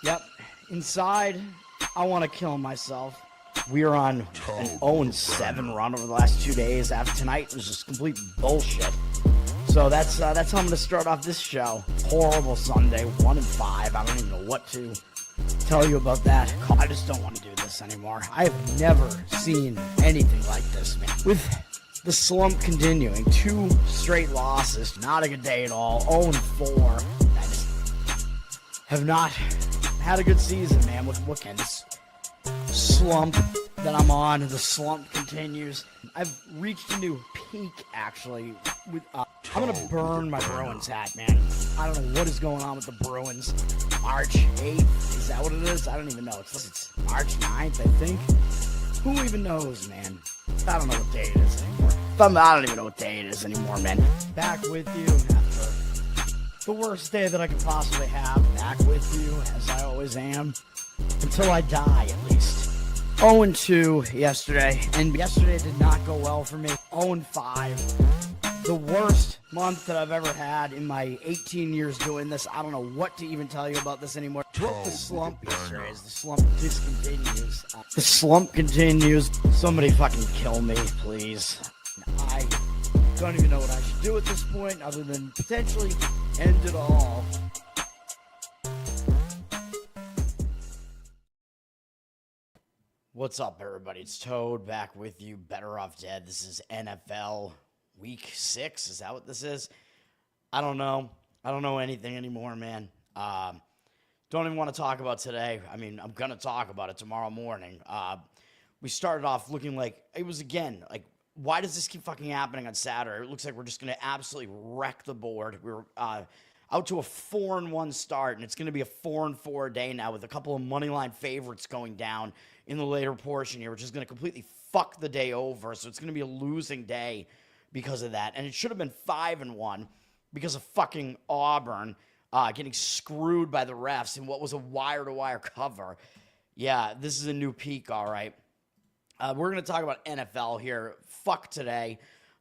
Yep. Inside, I want to kill myself. We are on an 0-7 run over the last 2 days. After tonight was just complete bullshit. So that's how I'm going to start off this show. Horrible Sunday, 1-5. I don't even know what to tell you about that. I just don't want to do this anymore. I have never seen anything like this, man. With the slump continuing, 2 straight losses, not a good day at all. 0-4. I just have not had a good season, man. With this slump that I'm on, the slump continues. I've reached a new peak, actually. I'm going to burn my Bruins hat, man. I don't know what is going on with the Bruins. March 8th, is that what it is? I don't even know. It's March 9th, I think. Who even knows, man? I don't know what day it is anymore. I don't even know what day it is anymore, man. Back with you after the worst day that I could possibly have. Back with you, as I always am. Until I die, at least. 0-2 yesterday, and yesterday did not go well for me. 0-5. The worst month that I've ever had in my 18 years doing this. I don't know what to even tell you about this anymore. Broke the slump yesterday as the slump discontinues. The slump continues. Somebody fucking kill me, please. I don't even know what I should do at this point other than potentially end it all. What's up, everybody? It's Toad back with you. Bettor Off Dead. This is NFL Week 6. Is that what this is? I don't know. I don't know anything anymore, man. Don't even want to talk about today. I mean, I'm going to talk about it tomorrow morning. We started off looking like it was, again, like, why does this keep fucking happening on Saturday? It looks like we're just going to absolutely wreck the board. We're out to a 4-1 start, and it's going to be a 4-4 day now with a couple of moneyline favorites going down in the later portion here, which is going to completely fuck the day over. So it's going to be a losing day because of that. And it should have been 5-1 because of fucking Auburn getting screwed by the refs in what was a wire-to-wire cover. Yeah, this is a new peak, all right. We're going to talk about NFL here. Fuck today.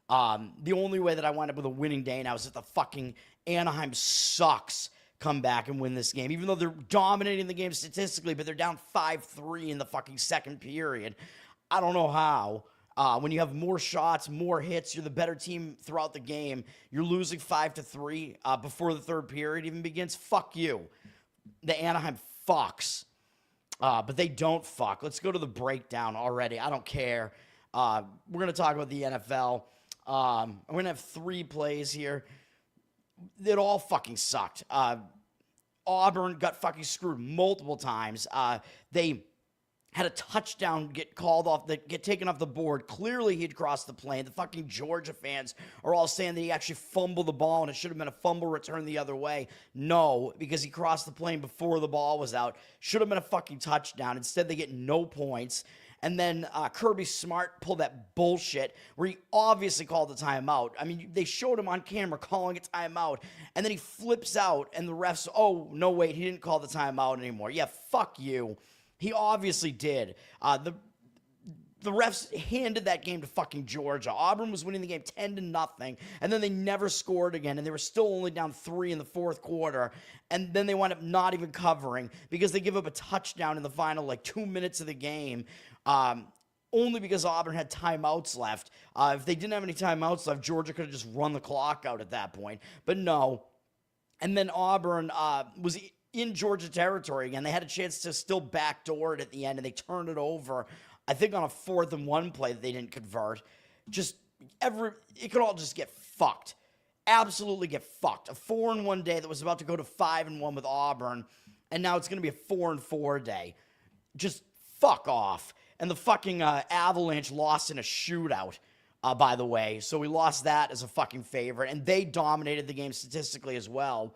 The only way that I wind up with a winning day now is if the fucking Anaheim sucks come back and win this game, even though they're dominating the game statistically, but they're down 5-3 in the fucking second period. I don't know how. When you have more shots, more hits, you're the better team throughout the game. You're losing 5-3 before the third period even begins. Fuck you. The Anaheim fucks. But they don't fuck. Let's go to the breakdown already. I don't care. We're going to talk about the NFL. I'm going to have 3 plays here. It all fucking sucked. Auburn got fucking screwed multiple times. They had a touchdown get called off, get taken off the board. Clearly, he'd crossed the plane. The fucking Georgia fans are all saying that he actually fumbled the ball and it should have been a fumble return the other way. No, because he crossed the plane before the ball was out. Should have been a fucking touchdown. Instead, they get no points. And then Kirby Smart pulled that bullshit where he obviously called the timeout. I mean, they showed him on camera calling a timeout, and then he flips out, and the refs, oh, no, wait, he didn't call the timeout anymore. Yeah, fuck you. He obviously did. The refs handed that game to fucking Georgia. Auburn was winning the game 10-0, and then they never scored again, and they were still only down 3 in the fourth quarter, and then they wound up not even covering because they give up a touchdown in the final, 2 minutes of the game. Only because Auburn had timeouts left. If they didn't have any timeouts left, Georgia could have just run the clock out at that point. But no. And then Auburn was in Georgia territory again. They had a chance to still backdoor it at the end, and they turned it over, I think, on a 4th-and-1 play that they didn't convert. It could all just get fucked. Absolutely get fucked. A 4-1 day that was about to go to 5-1 with Auburn, and now it's going to be a 4-4 day. Just fuck off. And the fucking Avalanche lost in a shootout, by the way. So we lost that as a fucking favorite. And they dominated the game statistically as well.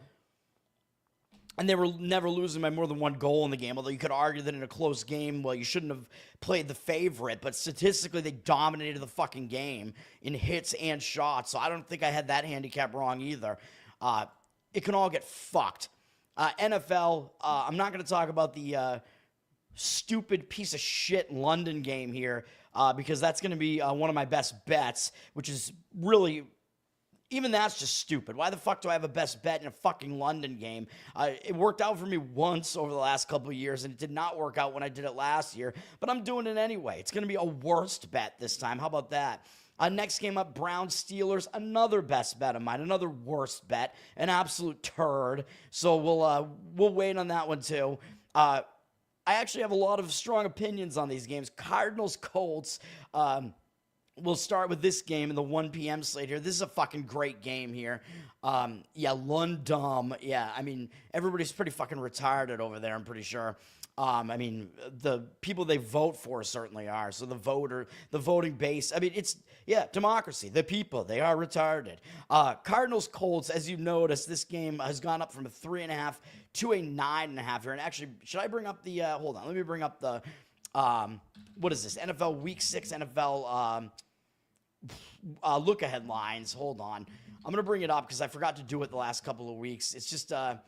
And they were never losing by more than 1 goal in the game. Although you could argue that in a close game, well, you shouldn't have played the favorite. But statistically, they dominated the fucking game in hits and shots. So I don't think I had that handicap wrong either. It can all get fucked. NFL, I'm not going to talk about the stupid piece of shit London game here because that's going to be one of my best bets, which is really Even that's just stupid. Why the fuck do I have a best bet in a fucking London game? It worked out for me once over the last couple of years, and it did not work out when I did it last year, but I'm doing it anyway. It's going to be a worst bet this time. How about that? Next game up, Browns Steelers, another best bet of mine, another worst bet, an absolute turd. So we'll wait on that one too. I actually have a lot of strong opinions on these games. Cardinals Colts. We'll start with this game in the 1 p.m. slate here. This is a fucking great game here. Yeah, London. Yeah, I mean, everybody's pretty fucking retarded over there, I'm pretty sure. I mean, the people they vote for certainly are. So the voting base, I mean, it's, yeah, democracy. The people, they are retarded. Cardinals Colts, as you noticed, this game has gone up from a 3.5 to a 9.5 here. And actually, should I bring up the, hold on, let me bring up the, what is this? NFL Week 6 NFL look ahead lines. Hold on. I'm gonna bring it up because I forgot to do it the last couple of weeks. It's just a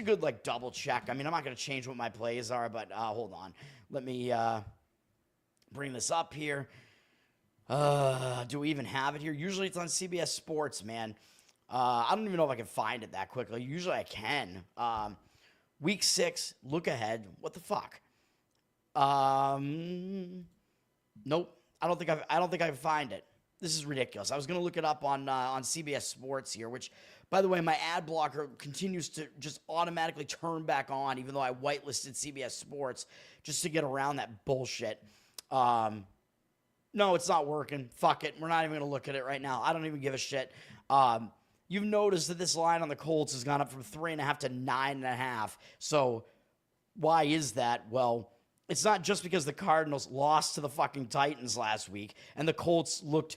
good like double check. I mean, I'm not gonna change what my plays are, but hold on. Let me bring this up here. Do we even have it here? Usually it's on CBS Sports, man. I don't even know if I can find it that quickly. Usually I can. Week 6 look ahead. What the fuck? Nope. I don't think I can find it. This is ridiculous. I was going to look it up on CBS Sports here, which, by the way, my ad blocker continues to just automatically turn back on, even though I whitelisted CBS Sports just to get around that bullshit. No, it's not working. Fuck it. We're not even going to look at it right now. I don't even give a shit. You've noticed that this line on the Colts has gone up from 3.5 to 9.5. So why is that? Well, it's not just because the Cardinals lost to the fucking Titans last week and the Colts looked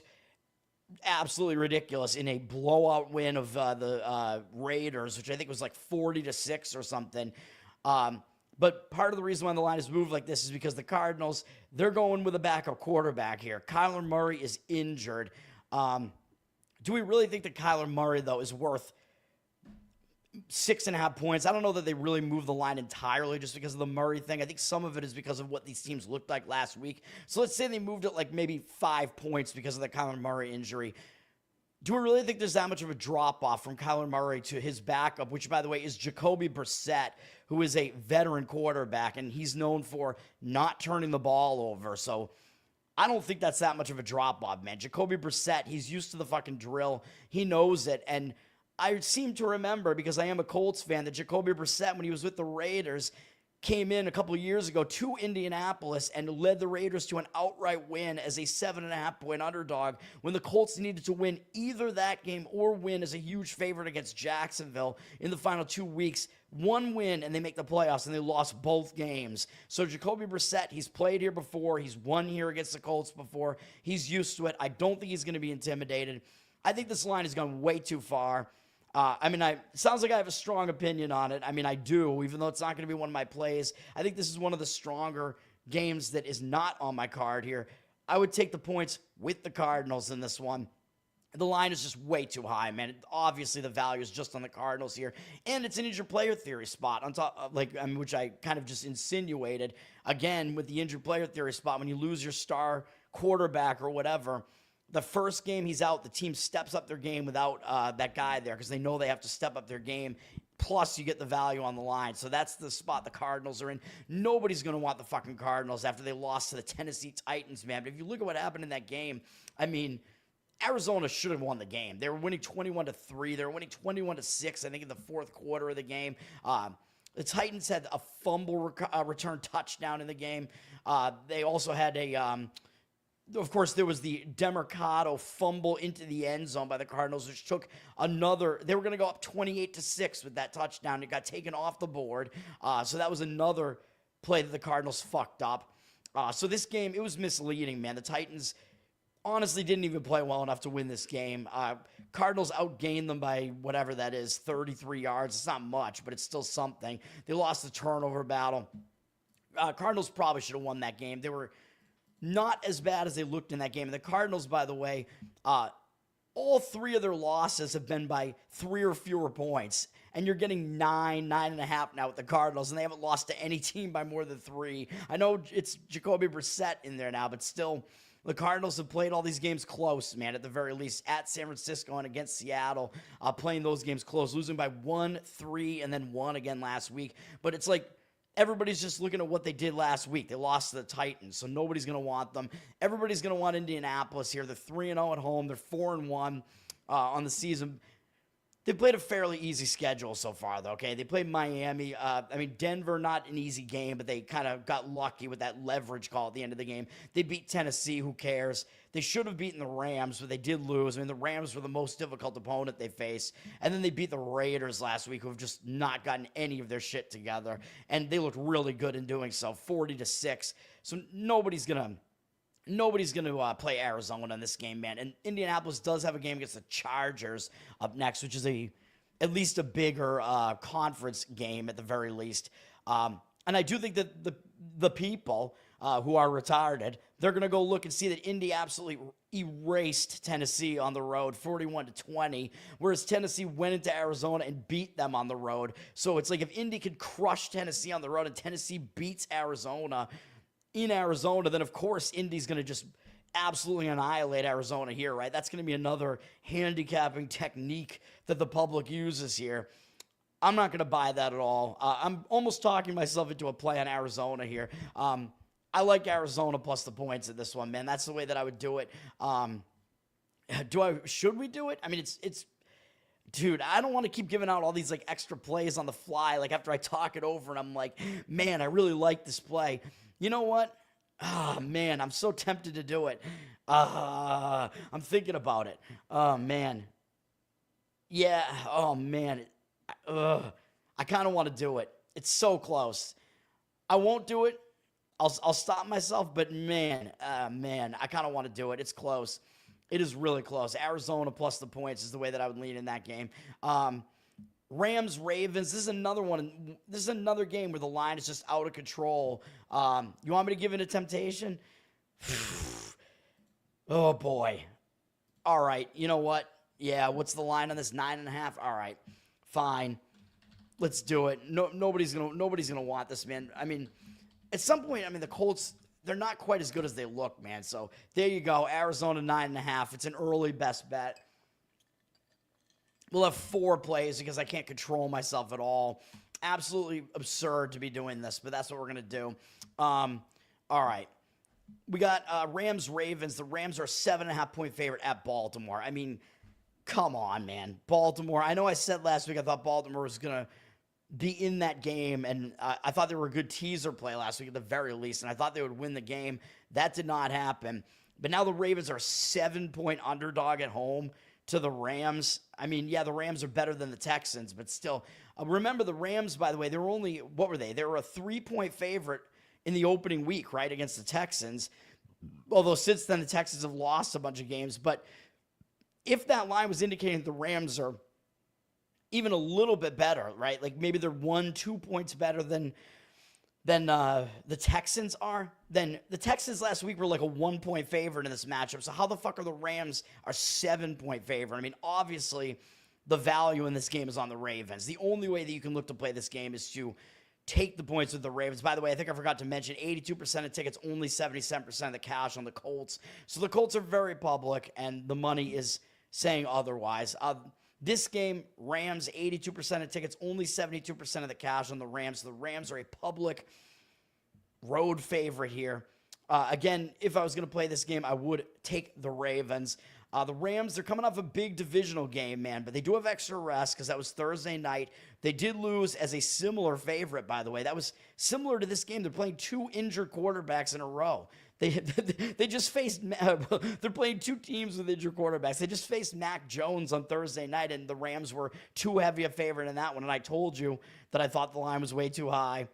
absolutely ridiculous in a blowout win of the Raiders, which I think was like 40-6 or something. But part of the reason why the line has moved like this is because the Cardinals, they're going with a backup quarterback here. Kyler Murray is injured. Do we really think that Kyler Murray, though, is worth 6.5 points? I don't know that they really moved the line entirely just because of the Murray thing. I think some of it is because of what these teams looked like last week. So let's say they moved it like maybe 5 points because of the Kyler Murray injury. Do we really think there's that much of a drop-off from Kyler Murray to his backup, which, by the way, is Jacoby Brissett, who is a veteran quarterback, and he's known for not turning the ball over. So I don't think that's that much of a drop-off, man. Jacoby Brissett, he's used to the fucking drill. He knows it, and I seem to remember, because I am a Colts fan, that Jacoby Brissett, when he was with the Raiders, came in a couple of years ago to Indianapolis and led the Raiders to an outright win as a 7.5-point underdog when the Colts needed to win either that game or win as a huge favorite against Jacksonville in the final 2 weeks. One win, and they make the playoffs, and they lost both games. So Jacoby Brissett, he's played here before. He's won here against the Colts before. He's used to it. I don't think he's going to be intimidated. I think this line has gone way too far. It sounds like I have a strong opinion on it. I mean, I do, even though it's not going to be one of my plays. I think this is one of the stronger games that is not on my card here. I would take the points with the Cardinals in this one. The line is just way too high, man. Obviously, the value is just on the Cardinals here. And it's an injured player theory spot, on top, which I kind of just insinuated. Again, with the injured player theory spot, when you lose your star quarterback or whatever, the first game he's out, the team steps up their game without that guy there because they know they have to step up their game. Plus, you get the value on the line. So that's the spot the Cardinals are in. Nobody's going to want the fucking Cardinals after they lost to the Tennessee Titans, man. But if you look at what happened in that game, I mean, Arizona should have won the game. They were winning 21-3. They were winning 21-6, I think, in the fourth quarter of the game. The Titans had a fumble return touchdown in the game. They also had of course, there was the Demercado fumble into the end zone by the Cardinals, which took another. They were going to go up 28-6 with that touchdown. It got taken off the board. So that was another play that the Cardinals fucked up. So this game, it was misleading, man. The Titans honestly didn't even play well enough to win this game. Cardinals outgained them by whatever that is, 33 yards. It's not much, but it's still something. They lost the turnover battle. Cardinals probably should have won that game. They were not as bad as they looked in that game. And the Cardinals, by the way, all 3 of their losses have been by 3 or fewer points. And you're getting 9.5 now with the Cardinals, and they haven't lost to any team by more than 3. I know it's Jacoby Brissett in there now, but still, The Cardinals have played all these games close, man, at the very least, at San Francisco and against Seattle, playing those games close, losing by 1, 3, and then 1 again last week. But it's like everybody's just looking at what they did last week. They lost to the Titans, so nobody's going to want them. Everybody's going to want Indianapolis here. They're 3-0 at home. They're 4-1 on the season. They played a fairly easy schedule so far, though, okay? They played Miami. Denver, not an easy game, but they kind of got lucky with that leverage call at the end of the game. They beat Tennessee. Who cares? They should have beaten the Rams, but they did lose. I mean, the Rams were the most difficult opponent they faced. And then they beat the Raiders last week, who have just not gotten any of their shit together. And they looked really good in doing so, 40-6. So nobody's going to play Arizona in this game, man. And Indianapolis does have a game against the Chargers up next, which is at least a bigger conference game at the very least. And I do think that the people who are retarded, they're going to go look and see that Indy absolutely erased Tennessee on the road, 41-20, whereas Tennessee went into Arizona and beat them on the road. So it's like if Indy could crush Tennessee on the road and Tennessee beats Arizona in Arizona, then of course Indy's going to just absolutely annihilate Arizona here, right? That's going to be another handicapping technique that the public uses here. I'm not going to buy that at all. I'm almost talking myself into a play on Arizona here. I like Arizona plus the points at this one, man. That's the way that I would do it. Should we do it? I mean, it's dude, I don't want to keep giving out all these like extra plays on the fly, like after I talk it over and I'm like, man, I really like this play. You know what? Man, I'm so tempted to do it. I'm thinking about it. Oh, man. Yeah, oh, man. I kind of want to do it. It's so close. I won't do it. I'll stop myself, but man, I kind of want to do it. It's close. It is really close. Arizona plus the points is the way that I would lean in that game. Rams, Ravens, this is another one. This is another game where the line is just out of control. You want me to give in a temptation? Oh, boy. All right, you know what? Yeah, what's the line on this? 9.5? All right, fine. Let's do it. Nobody's gonna want this, man. I mean, at some point, the Colts, they're not quite as good as they look, man. So there you go, Arizona 9.5. It's an early best bet. We'll have 4 plays because I can't control myself at all. Absolutely absurd to be doing this, but that's what we're going to do. All right. We got Rams, Ravens. The Rams are a 7.5-point favorite at Baltimore. I mean, come on, man. Baltimore. I know I said last week I thought Baltimore was going to be in that game, and I thought they were a good teaser play last week at the very least, and I thought they would win the game. That did not happen. But now the Ravens are a 7-point underdog at home to the Rams. I mean, yeah, the Rams are better than the Texans, but still. Remember the Rams, by the way, they were only, what were they? They were a 3-point favorite in the opening week, right, against the Texans. Although since then the Texans have lost a bunch of games. But if that line was indicating that the Rams are even a little bit better, right, like maybe they're 1-2 points better than the Texans are, then the Texans last week were like a 1-point favorite in this matchup. So how the fuck are the Rams a 7-point favorite? I mean, obviously, the value in this game is on the Ravens. The only way that you can look to play this game is to take the points with the Ravens. By the way, I think I forgot to mention 82% of tickets, only 77% of the cash on the Colts. So the Colts are very public, and the money is saying otherwise. This game, Rams, 82% of tickets, only 72% of the cash on the Rams. The Rams are a public road favorite here. Again, if I was going to play this game, I would take the Ravens. The Rams, they're coming off a big divisional game, man, but they do have extra rest because that was Thursday night. They did lose as a similar favorite, by the way. That was similar to this game. They're playing 2 injured quarterbacks in a row. They just faced, they're playing 2 teams with injured quarterbacks. They just faced Mac Jones on Thursday night, and the Rams were too heavy a favorite in that one. And I told you that I thought the line was way too high,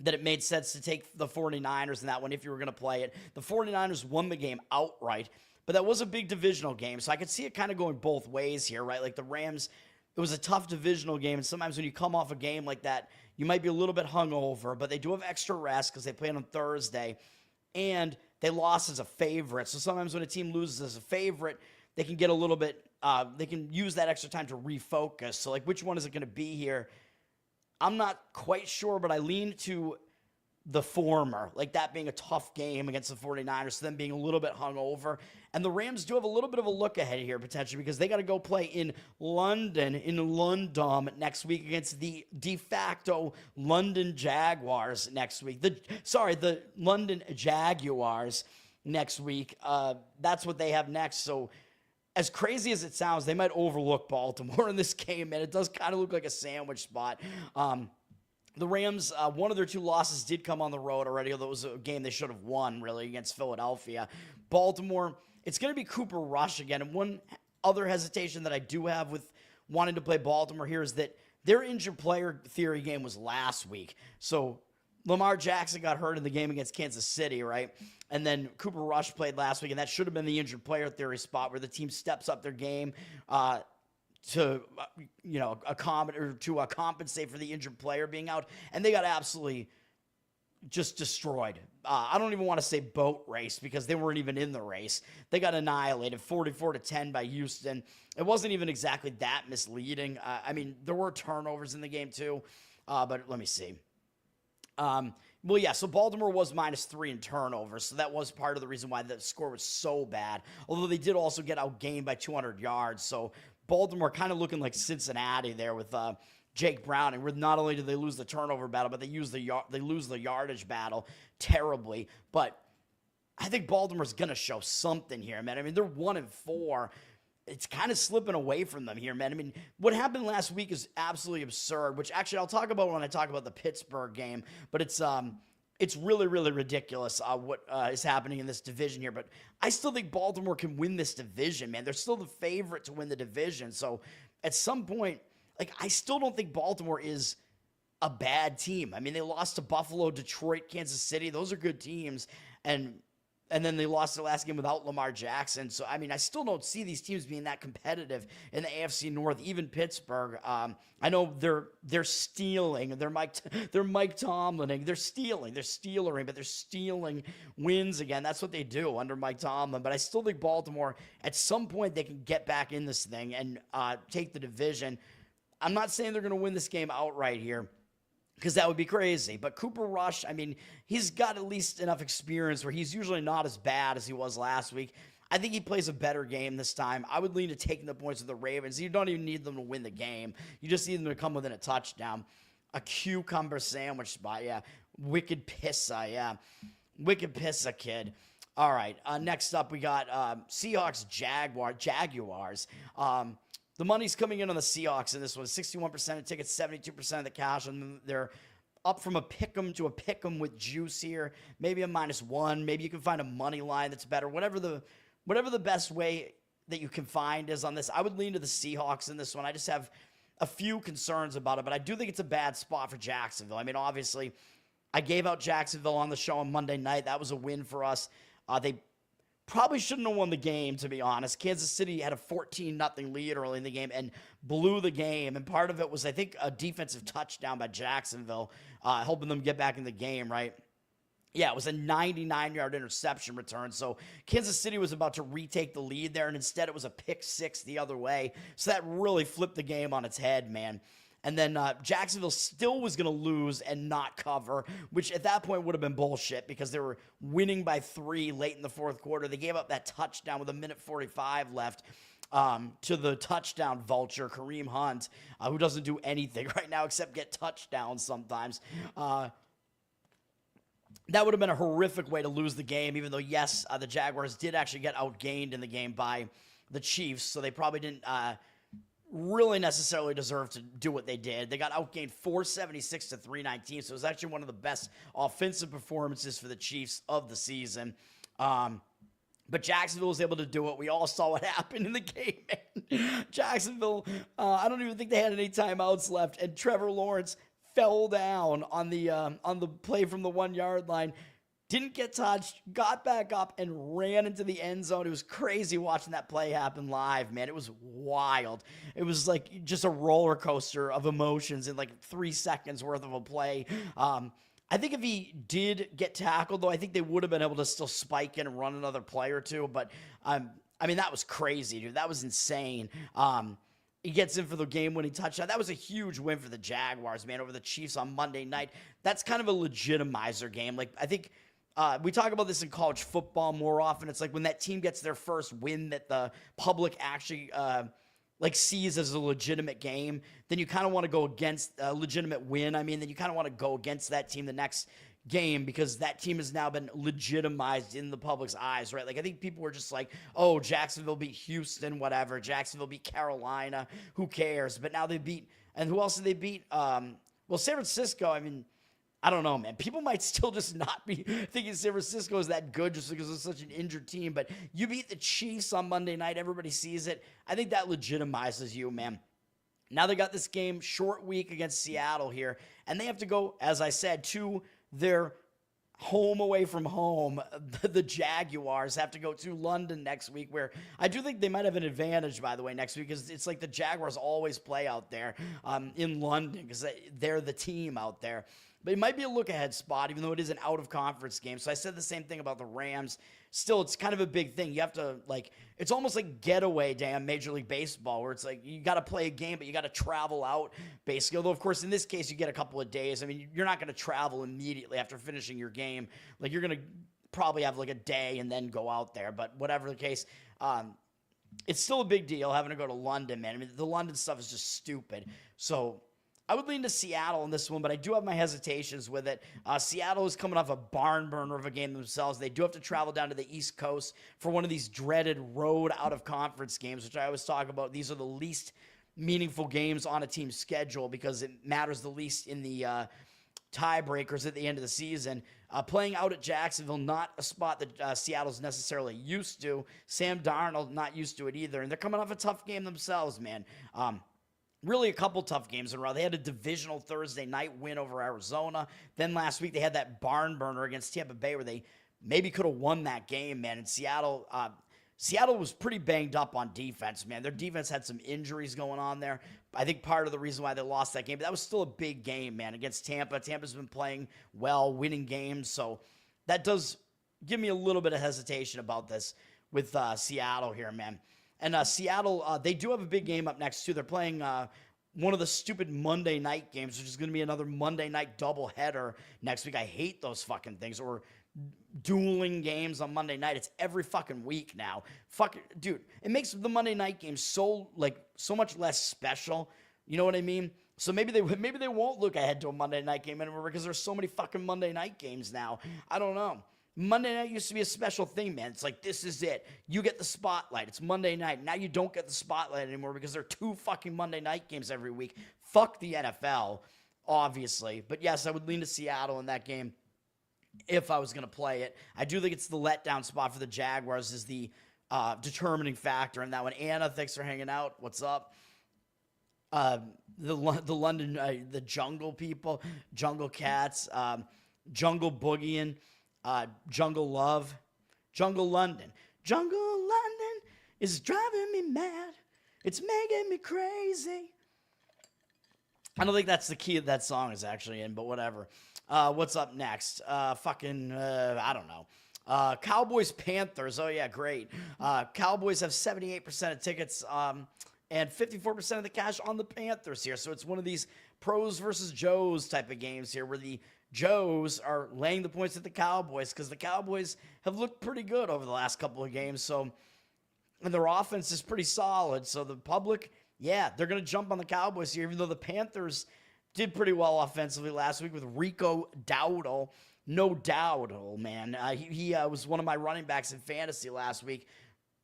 that it made sense to take the 49ers in that one if you were going to play it. The 49ers won the game outright, but that was a big divisional game, so I could see it kind of going both ways here, right? Like the Rams, it was a tough divisional game, and sometimes when you come off a game like that, you might be a little bit hungover, but they do have extra rest because they played on Thursday, and they lost as a favorite. So sometimes when a team loses as a favorite, they can get a little bit, they can use that extra time to refocus. So, like, which one is it going to be here? I'm not quite sure, but I lean to the former, like that being a tough game against the 49ers, so them being a little bit hungover. And the Rams do have a little bit of a look ahead here potentially because they got to go play in London, in London next week against the de facto London Jaguars next week. The London Jaguars next week. That's what they have next. So as crazy as it sounds, they might overlook Baltimore in this game, and it does kind of look like a sandwich spot. The Rams, one of their two losses did come on the road already, although it was a game they should have won, really, against Philadelphia. Baltimore, it's going to be Cooper Rush again. And one other hesitation that I do have with wanting to play Baltimore here is that their injured player theory game was last week. So Lamar Jackson got hurt in the game against Kansas City, right? And then Cooper Rush played last week, and that should have been the injured player theory spot where the team steps up their game to compensate for the injured player being out, and they got absolutely just destroyed. I don't even want to say boat race because they weren't even in the race. They got annihilated 44-10 by Houston. It wasn't even exactly that misleading. I mean, there were turnovers in the game too, but let me see. So Baltimore was -3 in turnovers, so that was part of the reason why the score was so bad, although they did also get outgained by 200 yards, so Baltimore kind of looking like Cincinnati there with Jake Browning, where not only did they lose the turnover battle, but they lose the yardage battle terribly. But I think Baltimore's going to show something here, man. I mean, they're 1-4. It's kind of slipping away from them here, man. I mean, what happened last week is absolutely absurd, which actually I'll talk about when I talk about the Pittsburgh game, but it's really, really ridiculous what is happening in this division here. But I still think Baltimore can win this division, man. They're still the favorite to win the division. So at some point, I still don't think Baltimore is a bad team. I mean, they lost to Buffalo, Detroit, Kansas City. Those are good teams. And then they lost their last game without Lamar Jackson. So, I mean, I still don't see these teams being that competitive in the AFC North, even Pittsburgh. I know they're stealing. They're Mike Tomlining. They're stealing, but they're stealing wins again. That's what they do under Mike Tomlin. But I still think Baltimore, at some point, they can get back in this thing and take the division. I'm not saying they're going to win this game outright here, because that would be crazy. But Cooper Rush, I mean, he's got at least enough experience where he's usually not as bad as he was last week. I think he plays a better game this time. I would lean to taking the points of the Ravens. You don't even need them to win the game. You just need them to come within a touchdown. A cucumber sandwich spot, yeah. Wicked pissa, yeah. Wicked pissa, kid. All right, next up we got Seahawks Jaguars. The money's coming in on the Seahawks in this one. 61% of tickets, 72% of the cash. And they're up from a pick'em to a pick'em with juice here. Maybe a -1. Maybe you can find a money line that's better. Whatever the best way that you can find is on this. I would lean to the Seahawks in this one. I just have a few concerns about it, but I do think it's a bad spot for Jacksonville. I mean, obviously, I gave out Jacksonville on the show on Monday night. That was a win for us. They probably shouldn't have won the game, to be honest. Kansas City had a 14-0 lead early in the game and blew the game. And part of it was, I think, a defensive touchdown by Jacksonville, helping them get back in the game, right? Yeah, it was a 99-yard interception return. So Kansas City was about to retake the lead there, and instead it was a pick six the other way. So that really flipped the game on its head, man. And then Jacksonville still was going to lose and not cover, which at that point would have been bullshit because they were winning by 3 late in the fourth quarter. They gave up that touchdown with 1:45 left to the touchdown vulture, Kareem Hunt, who doesn't do anything right now except get touchdowns sometimes. That would have been a horrific way to lose the game, even though, yes, the Jaguars did actually get outgained in the game by the Chiefs, so they probably didn't really necessarily deserve to do what they did. They got outgained 476 to 319, so it was actually one of the best offensive performances for the Chiefs of the season. But Jacksonville was able to do it. We all saw what happened in the game, man. Jacksonville, I don't even think they had any timeouts left, and Trevor Lawrence fell down on the play from the 1-yard line. Didn't get touched, got back up, and ran into the end zone. It was crazy watching that play happen live, man. It was wild. It was like just a roller coaster of emotions in like 3 seconds worth of a play. I think if he did get tackled, though, I think they would have been able to still spike in and run another play or two. But, I mean, that was crazy, dude. That was insane. He gets in for the game-winning touchdown. That was a huge win for the Jaguars, man, over the Chiefs on Monday night. That's kind of a legitimizer game. Like, I think we talk about this in college football more often. It's like when that team gets their first win that the public actually like sees as a legitimate game, then you kind of want to go against a legitimate win. I mean, then you kind of want to go against that team the next game because that team has now been legitimized in the public's eyes, right? Like, I think people were just like, oh, Jacksonville beat Houston, whatever. Jacksonville beat Carolina, who cares? But now they beat, and who else did they beat? Well, San Francisco, I mean, I don't know, man. People might still just not be thinking San Francisco is that good just because it's such an injured team. But you beat the Chiefs on Monday night. Everybody sees it. I think that legitimizes you, man. Now they got this game, short week against Seattle here. And they have to go, as I said, to their home away from home. The Jaguars have to go to London next week, where I do think they might have an advantage, by the way, next week, because it's like the Jaguars always play out there in London because they're the team out there. But it might be a look-ahead spot, even though it is an out-of-conference game. So I said the same thing about the Rams. Still, it's kind of a big thing. You have to, like, it's almost like getaway day on Major League Baseball, where it's like you got to play a game, but you got to travel out, basically. Although, of course, in this case, you get a couple of days. I mean, you're not going to travel immediately after finishing your game. Like, you're going to probably have, like, a day and then go out there. But whatever the case, it's still a big deal having to go to London, man. I mean, the London stuff is just stupid. So I would lean to Seattle in this one, but I do have my hesitations with it. Seattle is coming off a barn burner of a game themselves. They do have to travel down to the East Coast for one of these dreaded road out-of-conference games, which I always talk about. These are the least meaningful games on a team's schedule because it matters the least in the tiebreakers at the end of the season. Playing out at Jacksonville, not a spot that Seattle's necessarily used to. Sam Darnold, not used to it either. And they're coming off a tough game themselves, man. Really a couple tough games in a row. They had a divisional Thursday night win over Arizona. Then last week they had that barn burner against Tampa Bay where they maybe could have won that game, man. And Seattle was pretty banged up on defense, man. Their defense had some injuries going on there. I think part of the reason why they lost that game, but that was still a big game, man, against Tampa. Tampa's been playing well, winning games. So that does give me a little bit of hesitation about this with Seattle here, man. And Seattle, they do have a big game up next, too. They're playing one of the stupid Monday night games, which is going to be another Monday night doubleheader next week. I hate those fucking things. Or dueling games on Monday night. It's every fucking week now. Dude, it makes the Monday night games so much less special. You know what I mean? So maybe they won't look ahead to a Monday night game anymore because there's so many fucking Monday night games now. I don't know. Monday night used to be a special thing, man. It's like, this is it. You get the spotlight. It's Monday night. Now you don't get the spotlight anymore because there are 2 fucking Monday night games every week. Fuck the NFL, obviously. But yes, I would lean to Seattle in that game if I was going to play it. I do think it's the letdown spot for the Jaguars is the determining factor in that one. Anna, thanks for hanging out. What's up? The London, the Jungle people, Jungle Cats, Jungle Boogieing. Jungle Love, Jungle London. Jungle London is driving me mad. It's making me crazy. I don't think that's the key that that song is actually in, but whatever. What's up next? I don't know. Cowboys, Panthers. Oh, yeah, great. Cowboys have 78% of tickets and 54% of the cash on the Panthers here. So it's one of these pros versus Joes type of games here where the Joes are laying the points at the Cowboys because the Cowboys have looked pretty good over the last couple of games. So, and their offense is pretty solid. So the public, yeah, they're going to jump on the Cowboys here, even though the Panthers did pretty well offensively last week with Rico Dowdle. No Dowdle, man. He was one of my running backs in fantasy last week.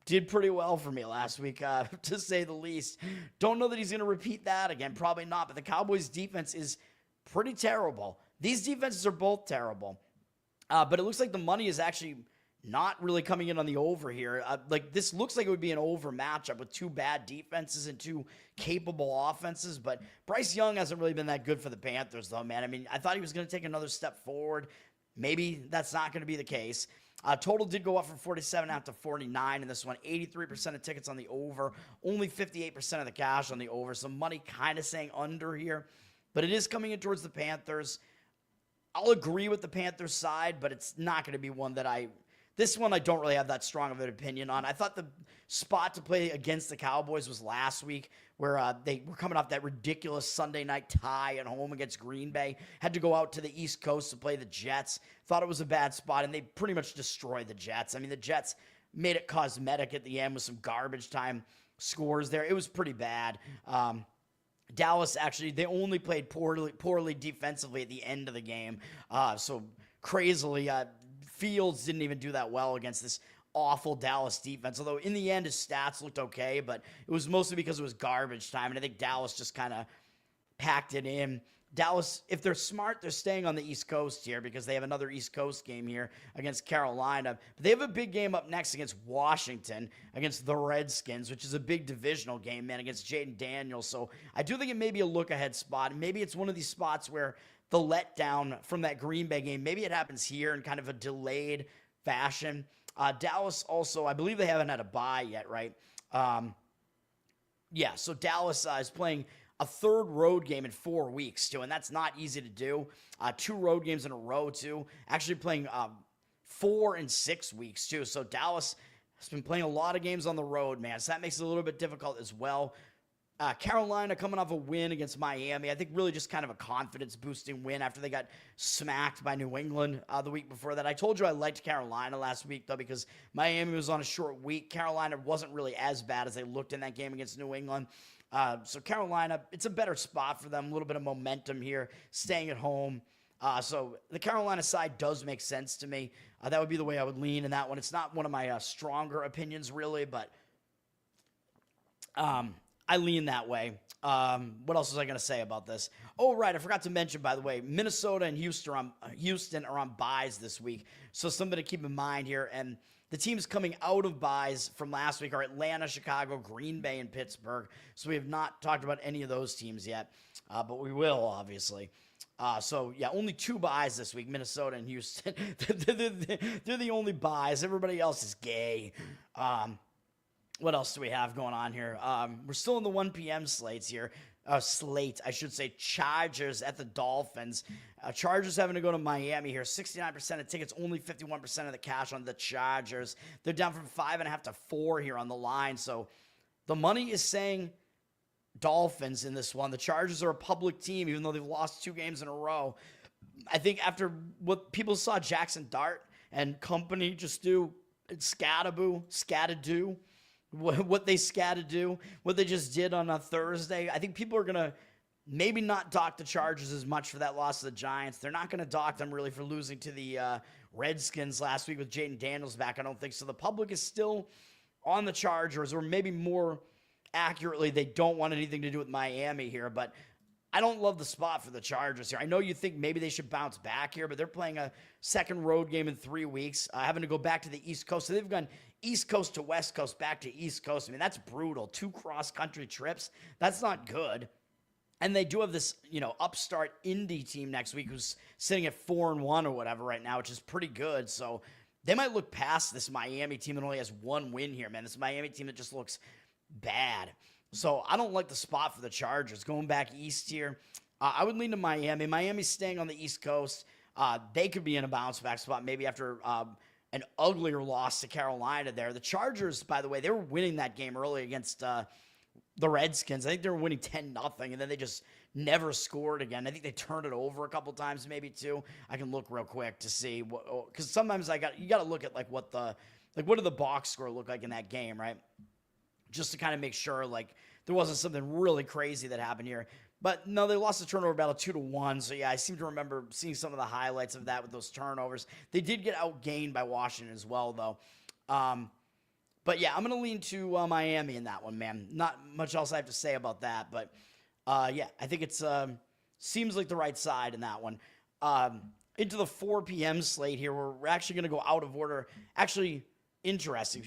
Did pretty well for me last week, to say the least. Don't know that he's going to repeat that again. Probably not. But the Cowboys' defense is pretty terrible. These defenses are both terrible. But it looks like the money is actually not really coming in on the over here. This looks like it would be an over matchup with 2 bad defenses and 2 capable offenses. But Bryce Young hasn't really been that good for the Panthers, though, man. I mean, I thought he was going to take another step forward. Maybe that's not going to be the case. Total did go up from 47 out to 49 in this one. 83% of tickets on the over. Only 58% of the cash on the over. Some money kind of saying under here. But it is coming in towards the Panthers. I'll agree with the Panthers side, but it's not going to be one that This one I don't really have that strong of an opinion on. I thought the spot to play against the Cowboys was last week, where they were coming off that ridiculous Sunday night tie at home against Green Bay. Had to go out to the East Coast to play the Jets. Thought it was a bad spot, and they pretty much destroyed the Jets. I mean, the Jets made it cosmetic at the end with some garbage time scores there. It was pretty bad. Dallas, actually, they only played poorly defensively at the end of the game. So crazily, Fields didn't even do that well against this awful Dallas defense. Although in the end, his stats looked okay, but it was mostly because it was garbage time. And I think Dallas just kind of packed it in. Dallas, if they're smart, they're staying on the East Coast here because they have another East Coast game here against Carolina. But they have a big game up next against Washington, against the Redskins, which is a big divisional game, man, against Jaden Daniels. So I do think it may be a look-ahead spot. Maybe it's one of these spots where the letdown from that Green Bay game, maybe it happens here in kind of a delayed fashion. Dallas also, I believe they haven't had a bye yet, right? Yeah, so Dallas is playing a third road game in 4 weeks, too, and that's not easy to do. 2 road games in a row, too. Actually playing 4 in 6 weeks, too. So Dallas has been playing a lot of games on the road, man, so that makes it a little bit difficult as well. Carolina coming off a win against Miami. I think really just kind of a confidence-boosting win after they got smacked by New England the week before that. I told you I liked Carolina last week, though, because Miami was on a short week. Carolina wasn't really as bad as they looked in that game against New England. So Carolina, it's a better spot for them. A little bit of momentum here, staying at home. So the Carolina side does make sense to me. That would be the way I would lean in that one. It's not one of my stronger opinions, really, but I lean that way. What else was I going to say about this? Oh, right. I forgot to mention, by the way, Minnesota and Houston are on byes this week. So something to keep in mind here. And the teams coming out of byes from last week are Atlanta, Chicago, Green Bay, and Pittsburgh. So we have not talked about any of those teams yet, but we will, obviously. So, yeah, only 2 byes this week, Minnesota and Houston. They're the only byes. Everybody else is gay. What else do we have going on here? We're still in the 1 p.m. slate, I should say. Chargers at the Dolphins. Chargers having to go to Miami here. 69% of tickets, only 51% of the cash on the Chargers. They're down from 5.5 to 4 here on the line. So the money is saying Dolphins in this one. The Chargers are a public team, even though they've lost 2 games in a row. I think after what people saw Jackson Dart and company just do, scatadoo, what they scatadoo, what they just did on a Thursday. I think people are going to maybe not dock the Chargers as much for that loss to the Giants. They're not going to dock them really for losing to the Redskins last week with Jaden Daniels back, I don't think. So the public is still on the Chargers, or maybe more accurately, they don't want anything to do with Miami here. But I don't love the spot for the Chargers here. I know you think maybe they should bounce back here, but they're playing a second road game in 3 weeks, having to go back to the East Coast. So they've gone East Coast to West Coast, back to East Coast. I mean, that's brutal. 2 cross-country trips. That's not good. And they do have this, upstart Indy team next week who's sitting at 4-1 or whatever right now, which is pretty good. So they might look past this Miami team that only has 1 win here, man. This Miami team that just looks bad. So I don't like the spot for the Chargers. Going back east here, I would lean to Miami. Miami's staying on the East Coast. They could be in a bounce-back spot maybe after an uglier loss to Carolina there. The Chargers, by the way, they were winning that game early against the Redskins. I think they were winning 10-0, and then they just never scored again. I think they turned it over a couple times maybe too. I can look real quick to see what, because sometimes you got to look at what did the box score look like in that game, right? Just to kind of make sure there wasn't something really crazy that happened here. But no, they lost the turnover battle 2-1. So yeah, I seem to remember seeing some of the highlights of that with those turnovers. They did get outgained by Washington as well, though. But yeah, I'm going to lean to Miami in that one, man. Not much else I have to say about that. But yeah, I think it's seems like the right side in that one. Into the 4 p.m. slate here, we're actually going to go out of order. Actually, interesting.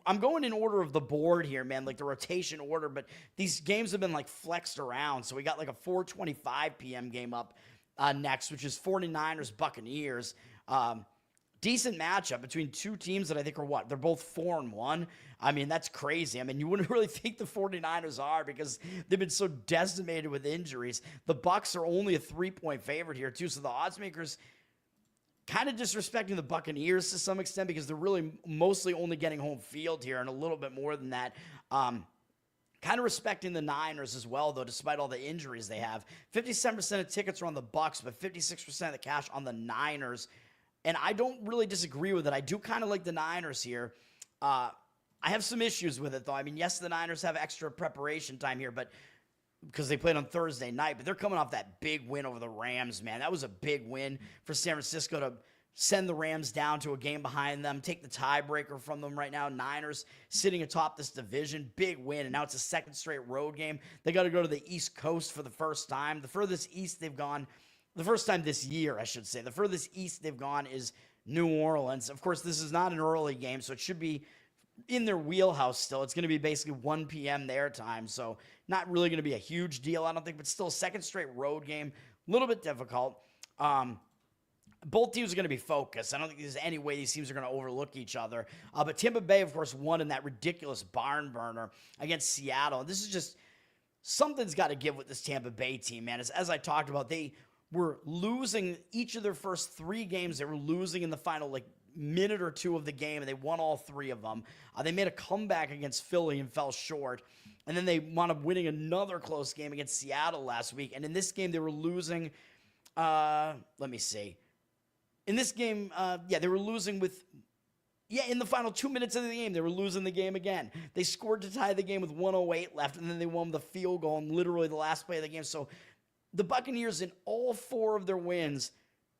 I'm going in order of the board here, man, the rotation order, but these games have been flexed around. So we got a 4:25 p.m. game up next, which is 49ers Buccaneers. Decent matchup between 2 teams that I think are they're both 4-1. I mean, that's crazy. I mean, you wouldn't really think the 49ers are because they've been so decimated with injuries. The Bucs are only a 3-point favorite here too. So the odds makers kind of disrespecting the Buccaneers to some extent because they're really mostly only getting home field here and a little bit more than that. Kind of respecting the Niners as well, though, despite all the injuries they have. 57% of tickets are on the Bucs, but 56% of the cash on the Niners. And I don't really disagree with it. I do kind of like the Niners here. I have some issues with it, though. I mean, yes, the Niners have extra preparation time here, but because they played on Thursday night, but they're coming off that big win over the Rams, man. That was a big win for San Francisco to send the Rams down to a game behind them, take the tiebreaker from them right now. Niners sitting atop this division, big win, and now it's a second straight road game. They got to go to the East Coast for the first time. The furthest east they've gone, the first time this year, I should say, the furthest east they've gone is New Orleans. Of course, this is not an early game, so it should be in their wheelhouse still. It's going to be basically 1 p.m. their time, so not really going to be a huge deal, I don't think, but still, second straight road game, a little bit difficult. Both teams are going to be focused. I don't think there's any way these teams are going to overlook each other. But Tampa Bay, of course, won in that ridiculous barn burner against Seattle. And this is just, something's got to give with this Tampa Bay team, man. As I talked about, they were losing each of their first 3 games. They were losing in the final, minute or two of the game, and they won all 3 of them. They made a comeback against Philly and fell short. And then they wound up winning another close game against Seattle last week. And in this game, they were losing, let me see. In this game, they were losing in the final 2 minutes of the game, they were losing the game again. They scored to tie the game with 1:08 left, and then they won the field goal in literally the last play of the game. So the Buccaneers, in all 4 of their wins,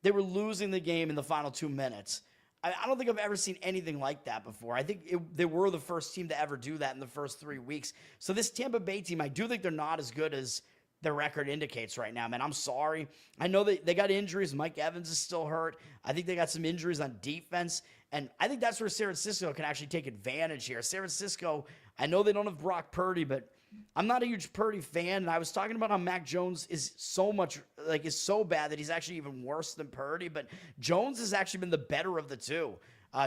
they were losing the game in the final 2 minutes. I don't think I've ever seen anything like that before. I think they were the first team to ever do that in the first 3 weeks. So this Tampa Bay team, I do think they're not as good as their record indicates right now, man. I'm sorry. I know they got injuries. Mike Evans is still hurt. I think they got some injuries on defense, and I think that's where San Francisco can actually take advantage here. San Francisco, I know they don't have Brock Purdy, but I'm not a huge Purdy fan, and I was talking about how Mac Jones is so bad that he's actually even worse than Purdy, but Jones has actually been the better of the two.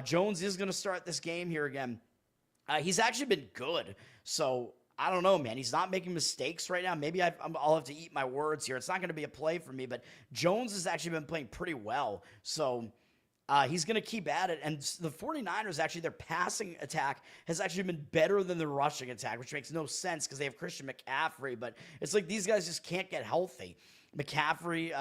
Jones is going to start this game here again. He's actually been good, so I don't know, man. He's not making mistakes right now. Maybe I'll have to eat my words here. It's not going to be a play for me, but Jones has actually been playing pretty well. So he's going to keep at it. And the 49ers, actually, their passing attack has actually been better than their rushing attack, which makes no sense because they have Christian McCaffrey. But it's like these guys just can't get healthy. McCaffrey,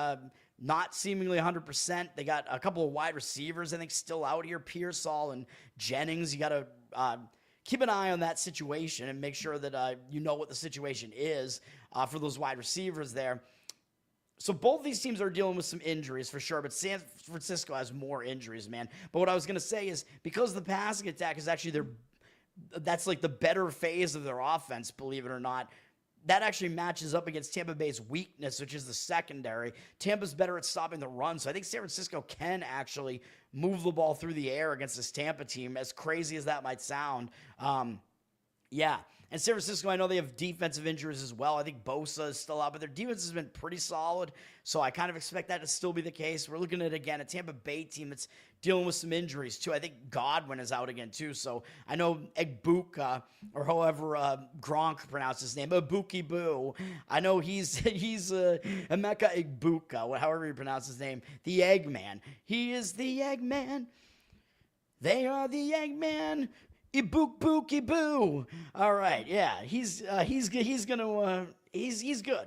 not seemingly 100%. They got a couple of wide receivers, I think, still out here. Pearsall and Jennings. You got to keep an eye on that situation and make sure that you know what the situation is for those wide receivers there. So both these teams are dealing with some injuries for sure, but San Francisco has more injuries, man. But what I was going to say is because the passing attack is actually that's like the better phase of their offense, believe it or not, that actually matches up against Tampa Bay's weakness, which is the secondary. Tampa's better at stopping the run, so I think San Francisco can actually move the ball through the air against this Tampa team, as crazy as that might sound. And San Francisco, I know they have defensive injuries as well. I think Bosa is still out, but their defense has been pretty solid, so I kind of expect that to still be the case. We're looking at, again, a Tampa Bay team that's dealing with some injuries, too. I think Godwin is out again, too, so I know Egbuka, or however Gronk pronounced his name, Ibuki Boo. I know he's Emeka Egbuka, however you pronounce his name, the Eggman. He is the Eggman. They are the Eggman. Ibook bookie boo. All right, yeah, he's good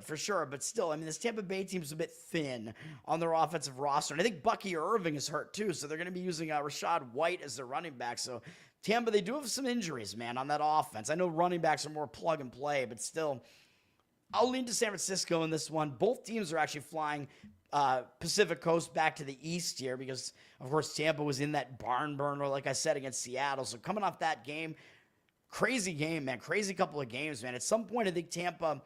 for sure, but still, I mean, this Tampa Bay team's a bit thin on their offensive roster, and I think Bucky Irving is hurt too, so they're going to be using Rashad White as their running back. So Tampa, they do have some injuries, man, on that offense. I know running backs are more plug and play, but still, I'll lean to San Francisco in this one. Both teams are actually flying Pacific Coast back to the east here because, of course, Tampa was in that barn burner, like I said, against Seattle. So coming off that game, crazy game, man. Crazy couple of games, man. At some point, I think Tampa,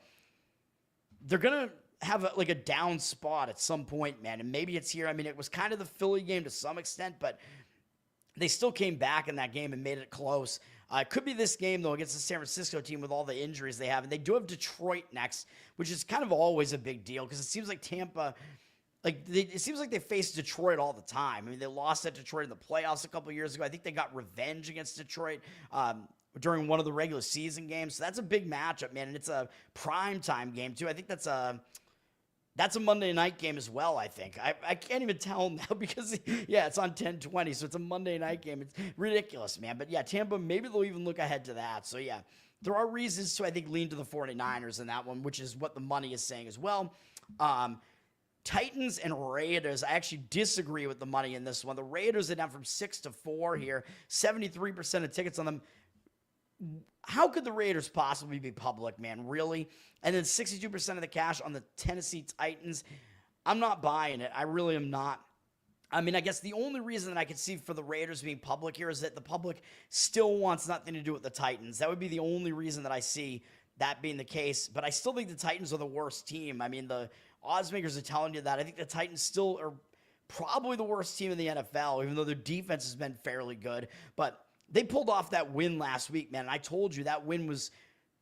they're going to have a down spot at some point, man. And maybe it's here. I mean, it was kind of the Philly game to some extent, but they still came back in that game and made it close. It could be this game, though, against the San Francisco team with all the injuries they have. And they do have Detroit next, which is kind of always a big deal because it seems like Tampa, it seems like they face Detroit all the time. I mean, they lost at Detroit in the playoffs a couple years ago. I think they got revenge against Detroit during one of the regular season games. So that's a big matchup, man. And it's a primetime game, too. I think that's That's a Monday night game as well, I think. I can't even tell now because, yeah, it's on 10:20, so it's a Monday night game. It's ridiculous, man. But, yeah, Tampa, maybe they'll even look ahead to that. So, yeah, there are reasons to, I think, lean to the 49ers in that one, which is what the money is saying as well. Titans and Raiders, I actually disagree with the money in this one. The Raiders are down from 6 to 4 here, 73% of tickets on them. How could the Raiders possibly be public, man? Really? And then 62% of the cash on the Tennessee Titans. I'm not buying it. I really am not. I mean, I guess the only reason that I could see for the Raiders being public here is that the public still wants nothing to do with the Titans. That would be the only reason that I see that being the case. But I still think the Titans are the worst team. I mean, the odds makers are telling you that. I think the Titans still are probably the worst team in the NFL, even though their defense has been fairly good. But they pulled off that win last week, man. And I told you that win was